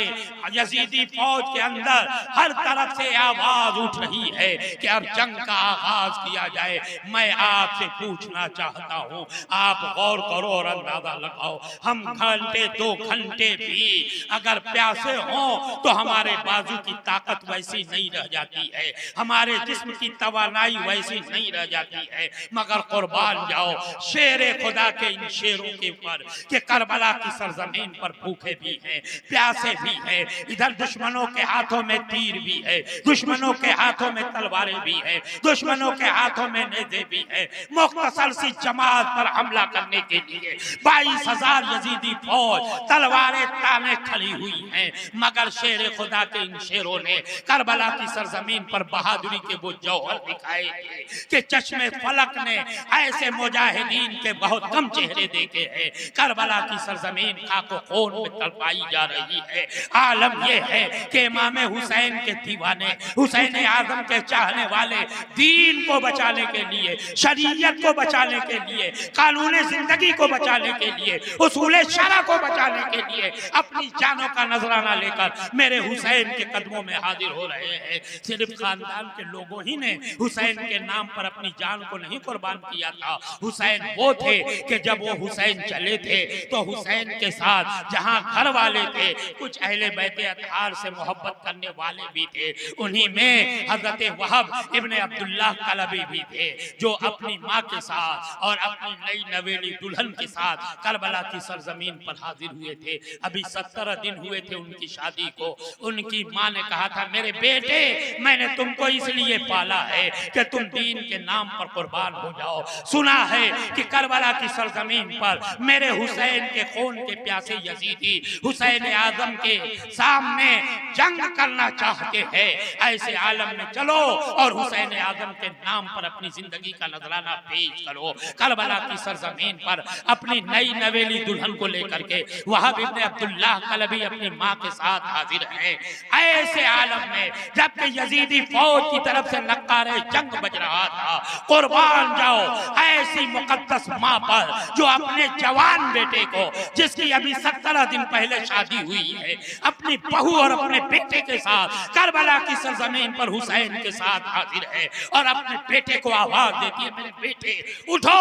यजीदी फौज के अंदर हर तरफ से आवाज उठ रही है कि अब जंग का आगाज किया जाए। मैं आपसे पूछना चाहता हूँ, आप गौर करो और अंदाजा लगाओ, हम घंटे 2 घंटे भी अगर प्यासे हों तो हमारे बाजू की ताकत वैसी नहीं रह जाती है, हमारे जिस्म की तवानाई वैसी नहीं रह जाती है। मगर कुर्बान जाओ शेरे खुदा के इन शेरों के ऊपर कि करबला की सरजमीन पर भूखे भी हैं, प्यासे भी हैं, इधर दुश्मनों के हाथों में तीर भी है, दुश्मनों के हाथों में तलवारें भी है, दुश्मनों के हाथों में नेज़े भी है। मुख्तसर सी जमात पर हमला करने के लिए 22,000 यजीदी फौज तलवारें ताने खड़ी हुई हैं। मगर शेर खुदा के इन शेरों ने करबला की सरजमीन पर बहादुरी के वो जौहर दिखाए थे कि चश्मे फलक ने ऐसे मुजाहिदीन के बहुत कम चेहरे देखे हैं। करबला की सरजमीन खाको खून में तड़पाई जा रही है। आलम यह है कि इमाम हुसैन के दीवाने, हुसैन आजम के चाहने वाले दीन को बचाने के लिए, शरीयत को बचाने के लिए, कानून जिंदगी को बचाने के लिए, उसूल शरा को बचाने के लिए अपनी जानों का नजराना लेकर मेरे हुसैन के कदमों में हाजिर हो रहे हैं। सिर्फ खानदान के लोगों ही ने हुसैन के नाम पर अपनी जान को नहीं कुर्बान किया था। हुसैन वो थे कि जब वो हुसैन चले थे तो हुसैन के साथ जहां घर वाले थे कुछ अहले बैते अतहार से मोहब्बत करने वाले भी थे। उन्हीं में हजरत वहब इब्ने अब्दुल्लाह कलबी भी थे जो अपनी माँ के साथ और अपनी नई नवेली दुल्हन के साथ करबला की सरजमीन पर हाजिर हुए थे। अभी 17 दिन हुए थे उनकी शादी को। उनकी माँ ने कहा था, मेरे बेटे मैंने तुमको इसलिए पाला है कि तुम दीन के नाम पर कुर्बान हो जाओ। सुना है कि करबला की सरजमीन पर मेरे हुसैन के खून के प्यासे यजीदी हुसैन आजम के सामने जंग करना चाहते हैं, ऐसे आलम में चलो और हुसैन आजम के नाम पर अपनी जिंदगी का नजराना पेश करो। करबला की सरजमीन पर अपनी नई नवेली दुल्हन को लेकर के वहाब इब्ने अब्दुल्लाह कलबी अपनी माँ के साथ हाजिर है। ऐसे आलम में जबकि यजीदी फौज की तरफ से नक्कारे जंग बज रहा था, कुर्बान जाओ ऐसी मुकद्दस माँ पर जो अपने जवान बेटे को, जिसकी अभी 17 दिन पहले शादी हुई है, अपनी बहू और अपने बेटे के साथ करबला की सरजमीन पर हुसैन के साथ हाजिर है और अपने बेटे को आवाज देती है, मेरे बेटे उठो,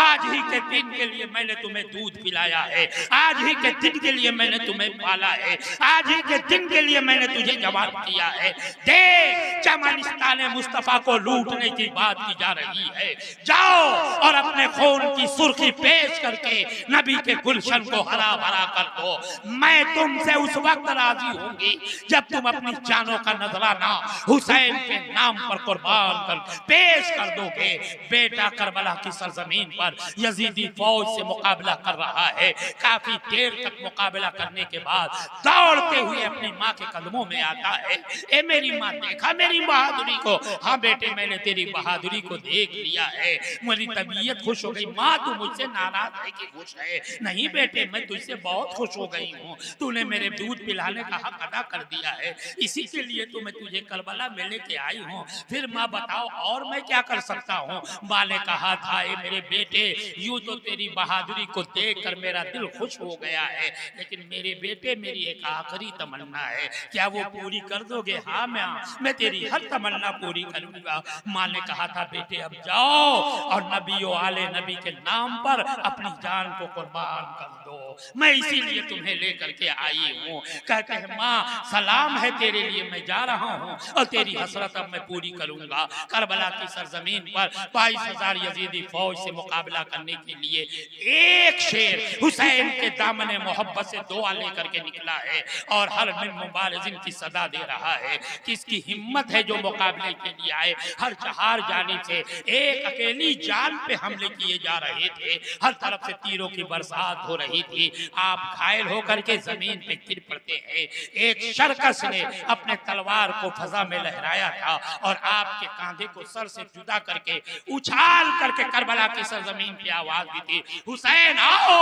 आज ही के दिन के लिए मैंने तुम्हें दूध पिलाया है, आज ही के दिन के लिए मैंने तुम्हें पाला है, आज ही के दिन के लिए मैंने तुझे जवान किया है। देख चमनिस्तान मुस्तफा को लूटने की बात की जा रही है, जाओ और अपने खून की सुर्खी पेश करके नबी के गुलशन को हरा भरा कर दो। मैं तुमसे उस वक्त राजी होंगी जब तुम अपनी जानों का नजराना हुसैन के नाम पर कुर्बान कर पेश कर दोगे। बेटा करबला की सरजमीन पर यजीदी फौज से मुकाबला कर रहा है, काफी देर तक मुकाबला करने के बाद दौड़ते हुए अपनी माँ के कदमों में आता है, ए मेरी माँ देखा मेरी बहादुरी को? हाँ बेटे मैंने तेरी बहादुरी को देख लिया है, मेरी तबीयत खुश हो गई। माँ तू मुझसे नाराज है कि खुश है? नहीं बेटे मैं तुझसे बहुत खुश हो गई हूँ, तूने मेरे दूध पिलाने का हक अदा कर दिया है, इसी के लिए तो मैं तुझे करबला में लेके आई हूँ। फिर माँ बताओ और मैं क्या कर सकता हूँ? माँ ने कहा था ए मेरे बेटे यूं तो तेरी बहादुरी को देखकर मेरा दिल खुश हो गया है, लेकिन मेरे बेटे मेरी एक आखिरी तमन्ना है, क्या वो पूरी कर दोगे? हाँ मैं तेरी हर तमन्ना पूरी करूंगा। माँ ने कहा था बेटे अब जाओ और नबियों आले नबी के नाम पर अपनी जान को कुर्बान कर दो, मैं इसीलिए तुम्हें लेकर के आई हूँ। कहते हैं माँ सलाम है तेरे लिए, मैं जा रहा हूँ और तेरी हसरत अब मैं पूरी करूंगा। करबला की सरजमीन पर 22,000 यजीदी फौज से मुकाबला करने के लिए एक शेर हुसैन के दामने मोहब्बत से दुआ लेकर के निकला है और हर मिन मुबारजिन की सदा दे रहा है कि इसकी हिम्मत है जो मुकाबले के लिए आए। हर चार जानिब से एक अकेली जान पे हमले किए जा रहे थे, हर तरफ से तीरों की बरसात हो रही थी, आप घायल होकर के जमीन पे गिर पड़ते हैं। एक शरकस ने अपने तलवार को फजा में लहराया था और आपके कांधे को सर से जुदा करके उछाल करके करबला की सरजमीन पे आवाज दी थी, हुसैन आओ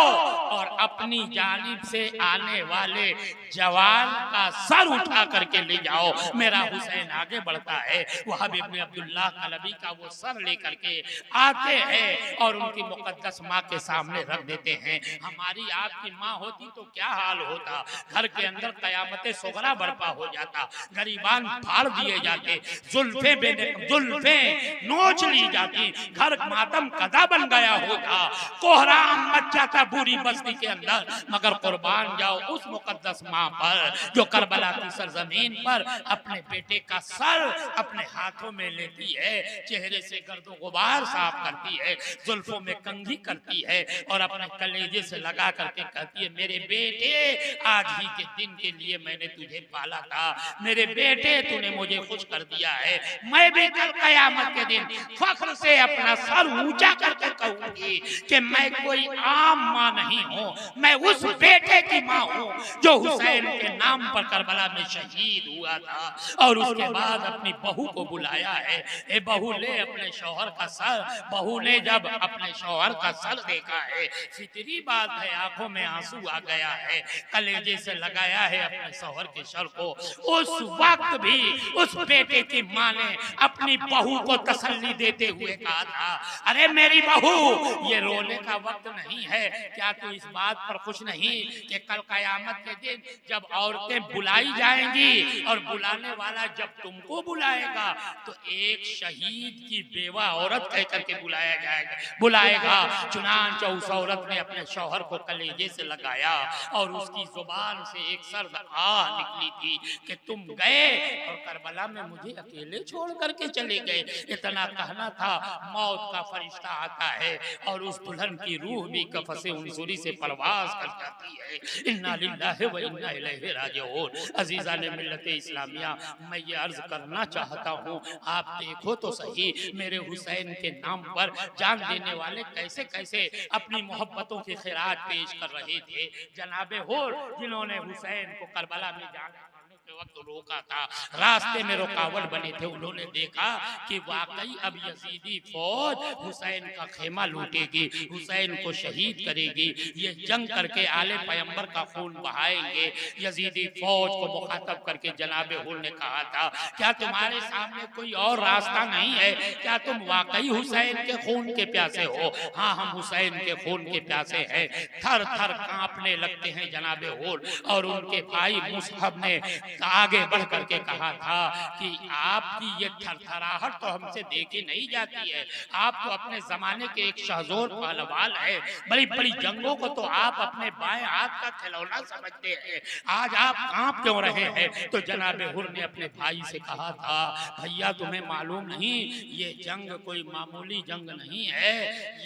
और अपनी जानिब से आने वाले जवान का सर उठा करके ले जाओ। मेरा हुसैन आगे बढ़ता है, वहाब इब्ने अब्दुल्लाह कलबी का वो सर लेकर के आते हैं और उनकी मुकद्दस माँ के सामने रख देते हैं। हमारी आपकी माँ होती तो क्या हाल होता? घर के अंदर कयामत सुगरा बर्पा हो जाता, गरीबान फाड़ दिए जाते, जुल्फे नोच ली जाती, घर मातम कदा बन गया होता, कोहराम मच जाता पूरी बस्ती के अंदर। मगर कुर्बान जाओ उस मुकद्दस माँ पर जो करबला की सरजमीन पर अपने बेटे का सर अपने हाथों में लेती है, चेहरे से गर्दो गुबार साफ करती है, जुल्फों में कंघी करती है और अपने कलेजे से लगा करके कहती है, मेरे बेटे आज ही के दिन के लिए मैंने तुझे पाला था, मेरे बेटे तूने मुझे खुश कर दिया है, मैं भी कल कयामत के दिन फख्र से अपना सर ऊंचा करके कहूंगी कि मैं कोई आम माँ नहीं हूँ, मैं उस बेटे की माँ हूँ जो हुसैन के नाम पर करबला में शहीद हुआ था। और उसके बाद अपनी बहू को बुलाया है, ए बहू ले अपने शौहर का सर। बहू ने जब अपने शौहर का सर देखा है, फितरी बात है आंखों में आंसू आ गया है, कलेजे से लगाया है अपने शौहर के सर को। उस वक्त भी उस बेटे की माँ ने अपनी बहू को तसल्ली देते हुए कहा था, अरे मेरी बहू ये रोने का वक्त नहीं है, क्या तू इस बात पर खुश नहीं कि कल कयामत के दिन जब औरतें बुलाई जाएंगी और बुलाने वाला जब तुमको बुलाएगा तो एक शहीद की बेवा औरत कह करके बुलाएगा। चुनांचे उस औरत ने अपने शौहर को कलेजे से लगाया और उसकी जुबान से एक सर्द आह निकली थी कि तुम गए और करबला में मुझे अकेले छोड़ करके चले गए। इतना कहना था, मौत का फरिश्ता आता है और उस दुल्हन की रूह भी कफसे उनसुरी से परवाज कर जाती है। इन्ना लिल्लाहि व इन्ना इलैहि राजिऊन। अजीजा ने मिल्लत इस्लामिया, मैं ये अर्ज करना चाहता हूँ, आप देखो तो सही मेरे हुसैन के नाम पर जान देने वाले कैसे कैसे कैसे अपनी मोहब्बतों की खैरात पेश कर रहे थे। जनाबे हुर जिन्होंने हुसैन को करबला में जाने के वक्त रोका था, रास्ते में रुकावट बने थे, उन्होंने देखा कि वाकई अब यजीदी फौज हुसैन का खेमा लूटेगी, हुसैन को शहीद करेगी, ये जंग करके आले पैगंबर का खून बहाएंगे। यजीदी फौज को मुखातब करके जनाबे हुर ने कहा था, क्या तुम्हारे सामने कोई और रास्ता नहीं है? क्या तुम वाकई हुसैन के खून के प्यासे हो? हाँ, हम हुसैन के खून के प्यासे हैं। थर थर कांपने लगते हैं जनाबे हुर। और उनके भाई मुसहब ने आगे बढ़ करके कहा था कि आपकी ये थरथराहट तो हमसे देखी नहीं जाती है। आप तो अपने जमाने के एक शहजोर पहलवान है, बड़ी बड़ी जंगों को तो आप अपने बाएं हाथ का खिलौना समझते हैं, आज आप कांप क्यों रहे हैं? तो जनाबे हुर ने अपने भाई से कहा था, भैया तुम्हें मालूम नहीं, ये जंग कोई मामूली जंग नहीं है,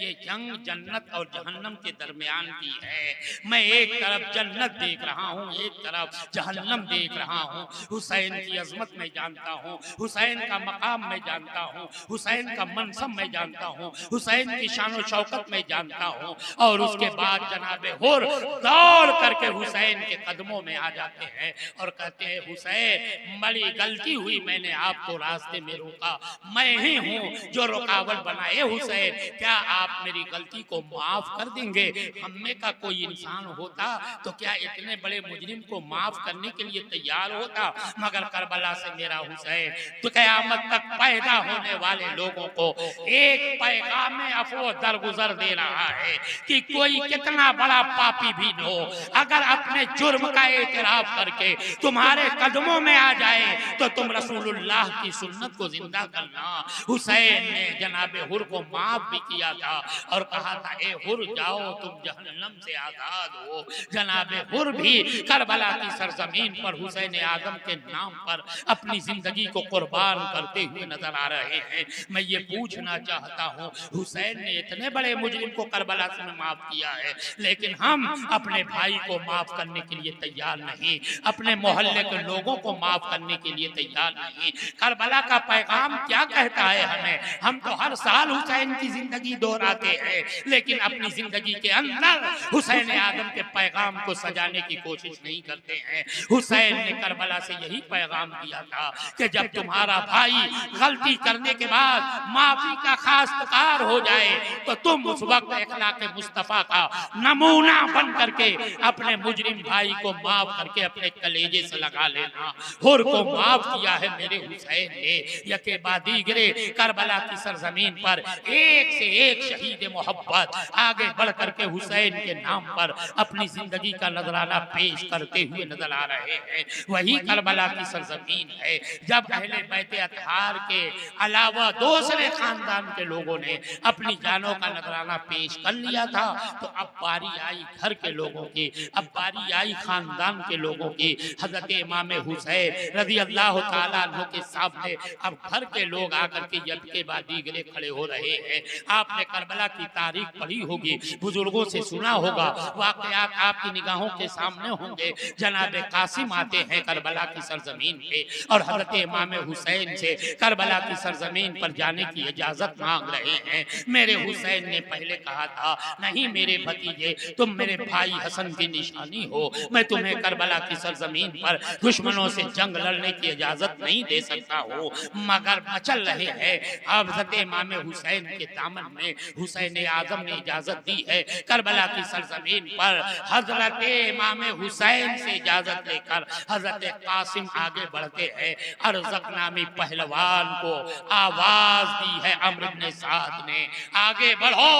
ये जंग जन्नत और जहन्नम के दरमियान की है। मैं एक तरफ जन्नत देख रहा हूँ, एक तरफ जहन्नम देख रहा हूँ। हुसैन की अजमत में जानता हूँ, हुसैन का मकाम में जानता हूँ, हुसैन का मनसब में जानता हूँ, हुसैन की शान और शौकत में जानता हूँ। और उसके बाद जनाबे हुर दौड़ करके हुसैन के कदमों में आ जाते हैं और कहते हैं, हुसैन बड़ी गलती हुई, मैंने आपको रास्ते में रोका, मैं ही हूँ जो रुकावट बनाए। हुसैन क्या आप मेरी गलती को माफ कर देंगे? हम में का कोई इंसान होता तो क्या इतने बड़े मुजरिम को माफ करने के लिए तैयार होता? मगर करबला से मेरा हुसैन तो क़यामत तक पैदा होने वाले लोगों को एक पैगाम में अफो दरगुजर दे रहा है कि कोई कितना बड़ा पापी भी हो, अगर अपने जुर्म का एतराफ करके तुम्हारे कदमों में आ जाए तो तुम रसूलुल्लाह की सुन्नत को जिंदा करना। हुसैन ने जनाबे हुर को माफ भी किया था और कहा था, ए हुर जाओ, तुम जहन्नम से आजाद हो। जनाबे हुर भी करबला की सरजमीन पर हुसैन आजम के नाम पर अपनी जिंदगी को कुर्बान करते हुए नजर आ रहे हैं। मैं ये पूछना चाहता हूँ, हुसैन ने इतने बड़े मुजरिम को करबला से माफ किया है, लेकिन हम अपने भाई को माफ करने के लिए तैयार नहीं, अपने मोहल्ले के लोगों को माफ करने के लिए तैयार नहीं। करबला का पैगाम क्या कहता है हमें? हम तो हर साल हुसैन की जिंदगी दोहराते हैं, लेकिन अपनी जिंदगी के अंदर हुसैन आदम के पैगाम को सजाने की कोशिश नहीं करते हैं। हुसैन ने करबला से यही पैगाम दिया था कि जब तुम्हारा भाई गलती करने के बाद माफी का खास्तकार हो जाए तो तुम उस वक्त अखलाक मुस्तफा का नमूना बन करके अपने मुजरिम भाई को माफ करके अपने कलेजे से लगा लेना। हुर को माफ किया है मेरे हुसैन ने। यके बादीगरे करबला की सरजमीन पर एक से एक शहीद मोहब्बत आगे बढ़ करके हुसैन के नाम पर अपनी जिंदगी का नजराना पेश करते हुए नजर आ रहे हैं। वही करबला की सरजमीन है जब अहले बैत अतहार के अलावा दूसरे खानदान के लोगों ने अपनी जानों का नजराना पेश कर लिया था, तो अब बारी आई घर के लोगों की, अब बारी आई खानदान के लोगों की। हजरत इमाम हुसैन रज़ी अल्लाह तआला अन्हु के सामने अब घर के लोग आकर के यदके बादीगरे खड़े हो रहे हैं। आपने करबला की तारीख पढ़ी होगी, बुजुर्गों से सुना होगा, वाकयात आपकी निगाहों के सामने होंगे। जनाब कासिम आते हैं करबला की सरजमीन पे और हजरत इमाम हुसैन से करबला की सरजमीन पर जाने की इजाजत मांग रहे हैं। मेरे हुसैन ने पहले कहा था, नहीं मेरे भतीजे, तुम मेरे भाई हसन की निशानी हो, मैं तुम्हें करबला की सरजमीन पर दुश्मनों से जंग लड़ने की इजाजत नहीं दे सकता हूँ। मगर मचल रहे हैं। अब हजरत इमाम हुसैन के दामन में हुसैन आजम ने इजाजत दी है करबला की सरजमीन पर हजरत इमाम हुसैन से इजाजत लेकर हजरत कासिम आगे बढ़ते हैं। अरज़क नामी पहलवान को आवाज दी है अम्र इब्न साद ने, आगे बढ़ो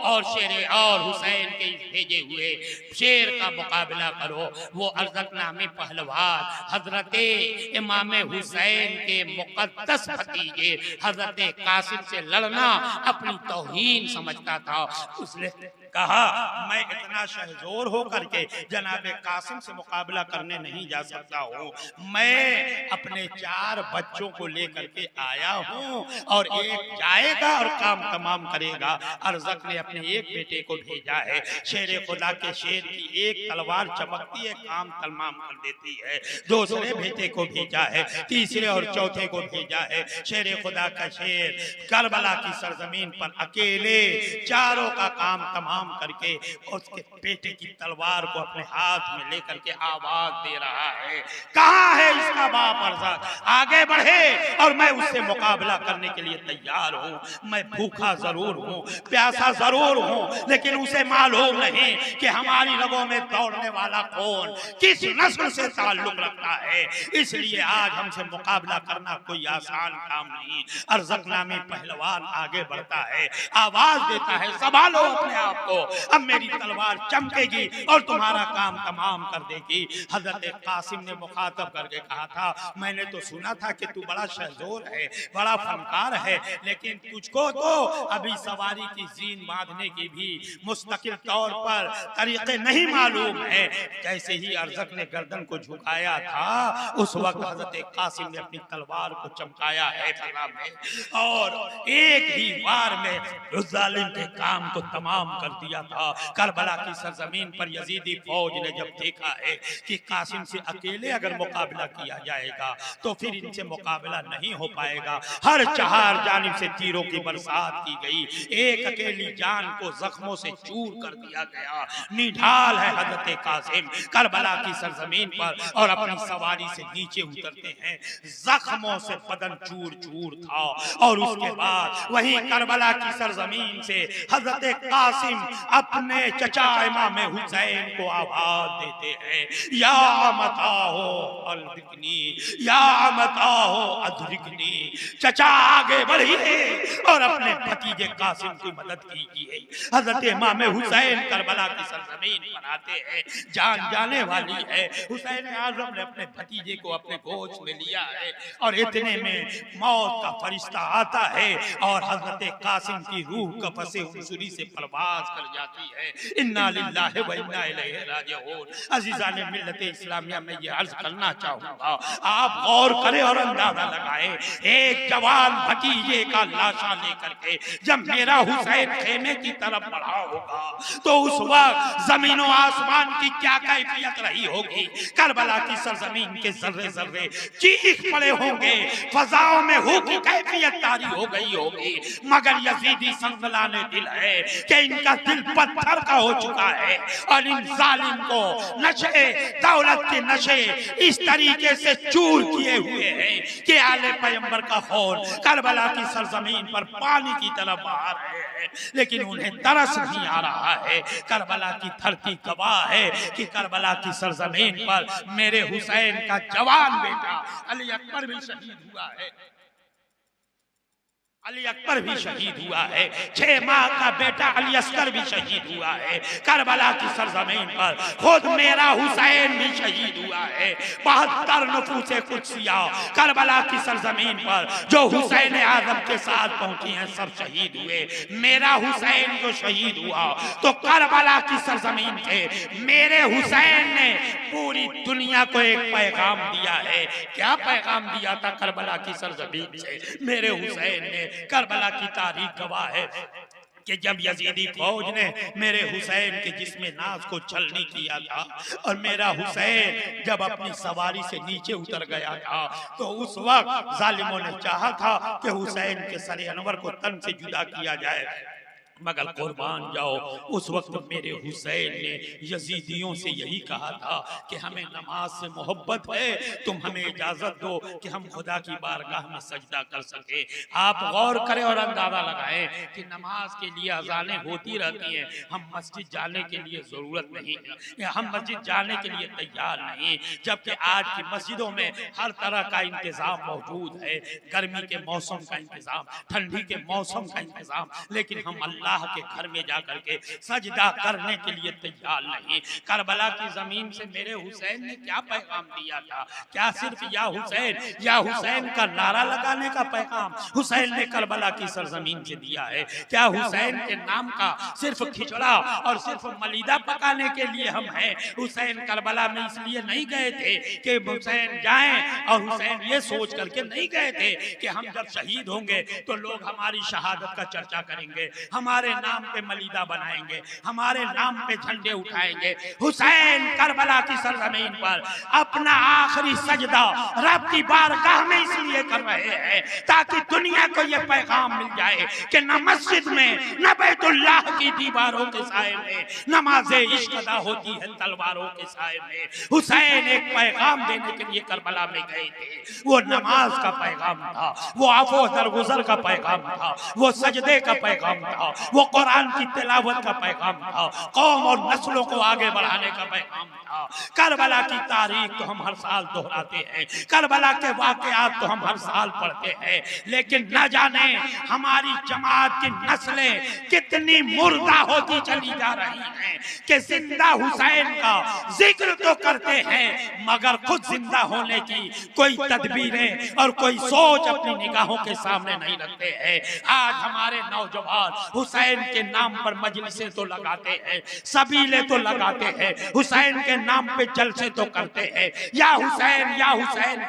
और शेर और हुसैन के भेजे हुए शेर का मुकाबला करो। वो अरज़क नामी पहलवान हजरत इमाम हुसैन के मुक़द्दस भतीजे हजरत कासिम से लड़ना अपनी तौहीन समझता था। उसने कहा मैं इतना शहजोर हो करके जनाबे कासिम से मुकाबला करने नहीं जा सकता हूँ, मैं अपने 4 बच्चों को लेकर के आया हूँ और एक जाएगा और काम तमाम करेगा। अरज़क ने अपने एक बेटे को भेजा है, शेर खुदा के शेर की एक तलवार चमकती है, काम तमाम कर देती है। दूसरे बेटे को भेजा है, तीसरे और चौथे को भेजा है। शेर खुदा का शेर करबला की सरजमीन पर अकेले चारों का काम तमाम करके उसके बेटे की तलवार को अपने हाथ में लेकर के आवाज दे रहा है, कहाँ है इसका बाप अरज़क, आगे बढ़े और मैं उससे मुकाबला करने के लिए तैयार हूँ। मैं भूखा जरूर हूँ, प्यासा जरूर हूँ, लेकिन उसे मालूम नहीं कि हमारी रगों में दौड़ने वाला कौन, किस नस्ल से ताल्लुक रखता है, इसलिए आज हमसे मुकाबला करना कोई आसान काम नहीं। अरज़क नामी पहलवान आगे बढ़ता है, आवाज देता है, संभालो अपने आप को, अब मेरी तलवार चमकेगी और तुम्हारा काम तमाम कर देगी। हजरत कासिम ने मुखातब करके कहा था, मैंने तो सुना था कि तू बड़ा शहजोर है, बड़ा फनकार है, लेकिन तुझको तो अभी सवारी की जीन बांधने की भी मुस्तकिल तौर पर तरीके नहीं मालूम है। जैसे ही अरज़क ने गर्दन को झुकाया था, उस वक्त हजरत कासिम ने अपनी तलवार को चमकाया है फजा में और एक ही बार में उस जालिम के काम को तमाम कर दिया था। करबला की सरजमीन पर यजीदी फौज ने जब देखा है कि कासिम से अकेले अगर मुकाबला किया जाएगा तो फिर इनसे मुकाबला नहीं हो पाएगा, हर 4 जानिब से तीरों की बरसात की गई, एक अकेली जान को जख्मों से चूर कर दिया गया। निढाल है हजरत कासिम करबला की सरजमीन पर और अपनी सवारी से नीचे उतरते हैं, जख्मों से बदन चूर चूर था। और उसके बाद वहीं करबला की सरजमीन से हजरत कासिम अपने चचा इमाम हुसैन को आवाज देते हैं, या मता हो अद्रिकनी, या मता हो अद्रिकनी, चचा आगे बढ़िए और अपने भतीजे कासिम की मदद कीजिए। हजरत इमाम हुसैन करबला की सरजमीन पर आते हैं, जान जाने वाली है। हुसैन आज़म ने अपने भतीजे को अपने गोद में लिया है और इतने में मौत का फरिश्ता आता है और हजरत कासिम की रूह कफसे हुजूरी से परवाज कर जाती है। इन्ना लिल्लाहि व इन्ना इलैहि राजिऊन। अज़ीज़ान मिल्लत इस्लामिया में ये अर्ज करना चाहूंगा, आप गौर करें और अंदाजा लगाएं, एक जवान भतीजे का लाशा लेकर के जब मेरा हुसैन खेमे की तरफ बढ़ा होगा तो उस वक्त जमीन और आसमान की क्या कैफियत रही होगी। करबला की सरजमीन के जर्रे जर्रे चीख पड़े होंगे, फजाओं में हू की कैफियत तारी हो गई होगी। मगर यजीदी संगलाने दिल है कि इनका दिल पत्थर का हो चुका है और इन जालिम को नशे दौलत के नशे इस तरीके से चूर किए हुए हैं कि आले पैगंबर का खून करबला की सरजमीन पर पानी की तरह बहा रहे हैं, लेकिन उन्हें तरस नहीं आ रहा है। करबला की धरती गवाह है कि करबला की सरजमीन पर मेरे हुसैन का जवान बेटा अली अकबर भी शहीद हुआ है, अली अकबर भी शहीद हुआ है, 6 माह का बेटा अली अस्कर भी शहीद हुआ है। करबला की सरजमीन पर खुद मेरा हुसैन भी शहीद हुआ है। 72 नफूसे कुदसिया करबला की सरजमीन पर जो हुसैन आजम के साथ पहुंची हैं सब शहीद हुए। मेरा हुसैन जो शहीद हुआ तो करबला की सरजमीन से मेरे हुसैन ने पूरी दुनिया को एक पैगाम दिया है। क्या पैगाम दिया था करबला की सरजमीन से मेरे हुसैन ने? करबला की तारीख गवाह है कि जब यजीदी फौज ने मेरे हुसैन के जिस्म नाज को छलनी किया था और मेरा हुसैन जब अपनी सवारी से नीचे उतर गया था तो उस वक्त जालिमों ने चाहा था कि हुसैन के सरे अनवर को तन से जुदा किया जाए, मगर कुर्बान जाओ उस वक्त मेरे हुसैन ने यजीदियों से यही कहा था कि हमें नमाज से मोहब्बत है, तुम हमें इजाजत दो कि हम खुदा की बारगाह में सजदा कर सके। आप गौर करें और अंदाजा लगाएं कि नमाज के लिए अजानें होती रहती हैं, हम मस्जिद जाने के लिए जरूरत नहीं है, हम मस्जिद जाने के लिए तैयार नहीं, जबकि आज की मस्जिदों में हर तरह का इंतजाम मौजूद है, गर्मी के मौसम का इंतजाम, ठंडी के मौसम का इंतजाम, लेकिन हम अल्लाह के घर में जाकर के सजदा करने के लिए तैयार नहीं। करबला की जमीन से मेरे हुसैन ने क्या पैगाम दिया था? क्या सिर्फ या हुसैन का नारा लगाने का पैगाम हुसैन ने करबला की सरजमीन से दिया है? क्या हुसैन के नाम का सिर्फ खिचड़ा और सिर्फ मलीदा पकाने के लिए हम हैं? हुसैन करबला में इसलिए नहीं गए थे कि हुसैन जाएं, और हुसैन ये सोच करके नहीं गए थे कि हम जब शहीद होंगे तो लोग हमारी शहादत का चर्चा करेंगे, हमारे नाम पे मलीदा बनाएंगे, हमारे नाम पे झंडे उठाएंगे। हुसैन करबला की सरजमीन पर अपना आखिरी सजदा रब की बारगाह में इसलिए कर रहे हैं ताकि दुनिया को यह पैगाम मिल जाए कि न मस्जिद में न बैतुल्लाह की दीवारों के साए में नमाज़े इश्क अदा होती है तलवारों के साए में। हुसैन एक पैगाम देने के लिए करबला में गए थे। वो नमाज का पैगाम था, वो आफो दरगुजर का पैगाम था, वो सजदे का पैगाम था, वो कुरान की तिलावत का पैगाम था, कौम और नस्लों को आगे बढ़ाने का पैगाम था। करबला की तारीख तो हम हर साल दोहराते हैं, करबला के वाकयात तो हम हर साल पढ़ते हैं, लेकिन न जाने हमारी जमात की नस्लें कितनी मुर्दा होती चली जा रही हैं कि जिंदा हुसैन का जिक्र तो करते हैं मगर खुद जिंदा होने की कोई तदबीरें और कोई सोच अपनी निगाहों के सामने नहीं रखते हैं। आज हमारे नौजवान हुसैन के नाम पर मजलिसें तो लगाते हैं, सबीले तो लगाते हैं, हुसैन के नाम पे जलसे तो करते हैं, या हुसैन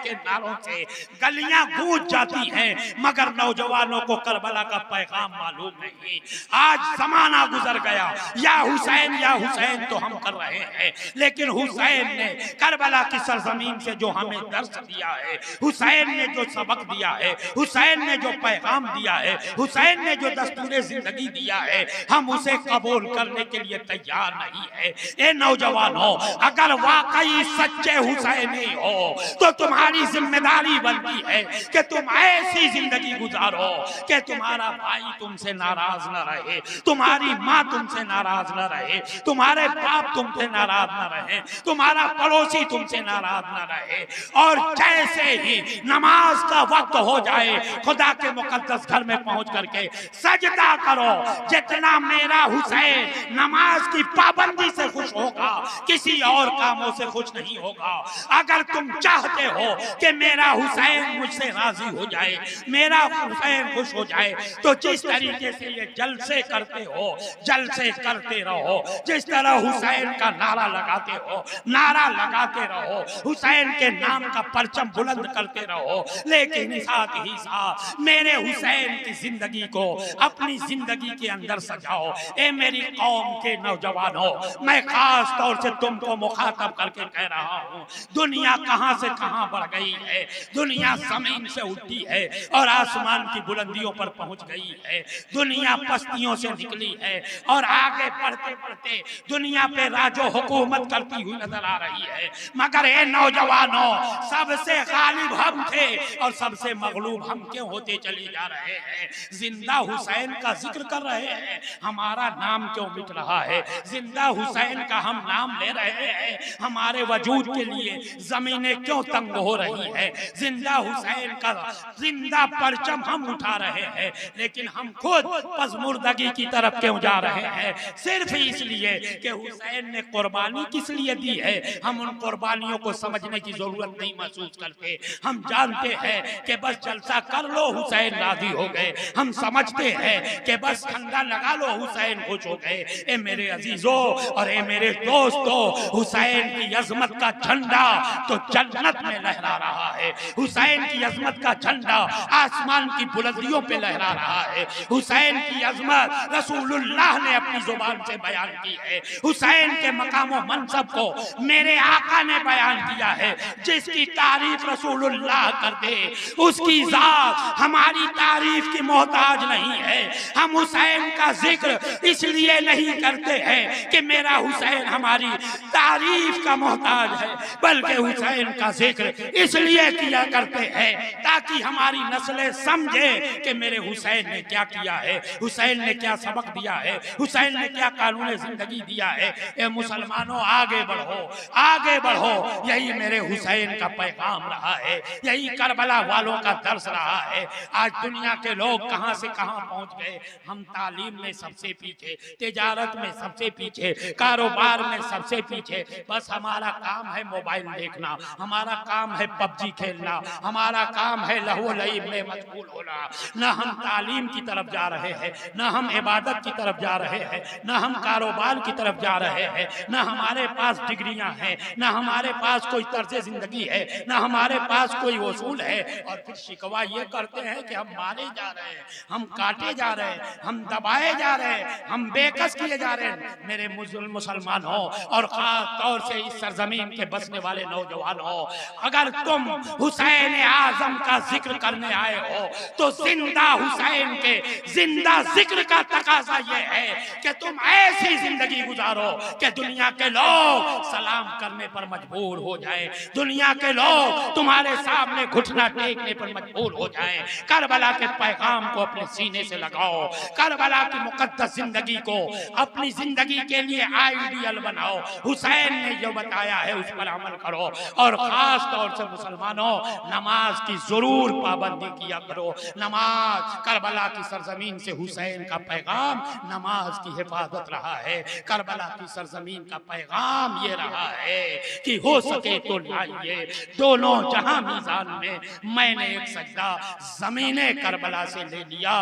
के नारों से गलियां गूंज जाती हैं, मगर नौजवानों को करबला का पैगाम मालूम नहीं। आज जमाना गुजर गया, या हुसैन तो हम कर रहे हैं, लेकिन हुसैन ने करबला की सरजमीन से जो हमें दर्स दिया है, हुसैन ने जो सबक दिया है, हुसैन ने जो पैगाम दिया है, हुसैन ने जो दस्तूरे जिंदगी दिया है, हम उसे कबूल करने के लिए तैयार नहीं है। ए नौजवानों, अगर वाकई सच्चे हुसैनी हो तो तुम्हारी जिम्मेदारी बनती है कि तुम ऐसी जिंदगी गुजारो कि तुम्हारा भाई तुमसे नाराज न रहे, तुम्हारी माँ तुमसे नाराज न रहे, तुम्हारे बाप तुमसे नाराज न रहे, तुम्हारा पड़ोसी तुमसे नाराज न रहे। और जैसे ही नमाज का वक्त हो जाए, खुदा के मुकद्दस घर में पहुंच करके सजदा करो। जितना मेरा हुसैन नमाज की पाबंदी से खुश होगा, किसी और कामों से खुश नहीं होगा। अगर तुम चाहते हो कि मेरा हुसैन मुझसे राजी हो जाए, मेरा हुसैन खुश हो जाए, तो जिस तरीके से ये जलसे करते हो, जलसे करते रहो। जिस तरह हुसैन का नारा लगाते हो, नारा लगाते रहो, हुसैन के नाम का परचम बुलंद करते रहो, लेकिन साथ ही साथ मेरे हुसैन की जिंदगी को अपनी जिंदगी के अंदर सजाओ। ए मेरी कौम के नौजवानों, मैं खास तौर से तुमको मुखातब करके कह रहा हूँ, दुनिया कहां से कहां बढ़ गई है, दुनिया जमीन से उठी है और आसमान की बुलंदियों पर पहुंच गई है, दुनिया पस्तियों से निकली है और आगे बढ़ते बढ़ते दुनिया पे राजो हुकूमत करती हुई नजर आ रही है। मगर ये नौजवानों, सबसे गालिब हम थे और सबसे मगलूब हम क्यों होते चले जा रहे हैं? जिंदा हुसैन का जिक्र कर रहे हैं, हमारा नाम क्यों मिट रहा है? जिंदा हुसैन का हम नाम ले रहे हैं, हमारे वजूद के लिए जमीनें क्यों तंग हो रही है? जिंदा हुसैन का जिंदा परचम हम उठा रहे हैं, लेकिन हम खुद पज़मुर्दगी की तरफ क्यों जा रहे हैं? सिर्फ इसलिए कि हुसैन ने कुर्बानी किस लिए दी है, हम उन कुर्बानियों को समझने की जरूरत नहीं महसूस करते। हम जानते हैं कि बस जलसा कर लो हुसैन राजी हो गए, हम समझते हैं कि बस ठंडा लगा लो हुसैन खुश हो गए। ए मेरे अजीजों और ए मेरे दोस्तों, हुसैन की अजमत का झंडा तो जन्नत में लहरा रहा है, हुसैन की अजमत का झंडा आसमान की बुलंदियों पे लहरा रहा है। हुसैन की अजमत रसूलुल्लाह ने अपनी जुबान से बयान की है, हुसैन के मकाम व मनसब को मेरे आका ने बयान किया है। जिसकी तारीफ रसूलुल्लाह कर दे उसकी जात हमारी तारीफ की मोहताज नहीं है। हम हुसैन का जिक्र इसलिए नहीं करते हैं कि मेरा हुसैन हमारी तारीफ का मोहताज है, बल्कि हुसैन का जिक्र इसलिए किया करते हैं ताकि हमारी नस्लें समझे कि मेरे हुसैन ने क्या किया है, हुसैन ने क्या सबक दिया है, हुसैन ने क्या कानून जिंदगी दिया है। ए मुसलमानों, आगे बढ़ो, आगे बढ़ो। यही मेरे हुसैन का पैगाम रहा है, यही करबला वालों का दर्स रहा है। आज दुनिया के लोग कहां से कहां पहुंच गए। हम तालीम में सबसे पीछे, तिजारत में सबसे पीछे, कारोबार में सबसे पीछे। बस हमारा काम है मोबाइल देखना, हमारा काम है पबजी खेलना, हमारा काम है लहू लईब में मशगूल होना। न हम तालीम की तरफ जा रहे हैं, न हम इबादत की तरफ जा रहे हैं, न हम कारोबार की तरफ जा रहे हैं, न हमारे पास डिग्रियां हैं, न हमारे पास कोई तर्ज जिंदगी है, न हमारे पास कोई वसूल है। और फिर शिकवा ये करते हैं कि हम मारे जा रहे हैं, हम काटे जा रहे हैं, हम दबाए जा रहे हैं, हम बेकस किए जा रहे हैं। मेरे मुसलमान हो और खास तौर से इस सरजमीन के बसने वाले नौजवान हो, अगर तुम हुसैन आजम का जिक्र करने आए हो तो जिंदा हुसैन के जिंदा जिक्र का तकाजा ये है कि तुम ऐसी जिंदगी गुजारो कि दुनिया के लोग सलाम करने पर मजबूर हो जाए, दुनिया के लोग तुम्हारे सामने घुटना टेकने पर मजबूर हो जाए। करबला के पैगाम को अपने सीने से लगाओ, करबला की मुकद्दस जिंदगी को अपनी जिंदगी के लिए आइडियल बनाओ। हुसैन ने जो बताया है उस पर अमल करो। और खास तौर से मुसलमानों, नमाज की जरूर पाबंदी किया करो। नमाज, करबला की सरजमीन से हुसैन का पैगाम नमाज की हिफाजत रहा है। करबला की सरजमीन का पैगाम ये रहा है कि हो सके तो लाइए दोनों जहां मीजान में। मैंने एक सजदा जमीने करबला से ले लिया।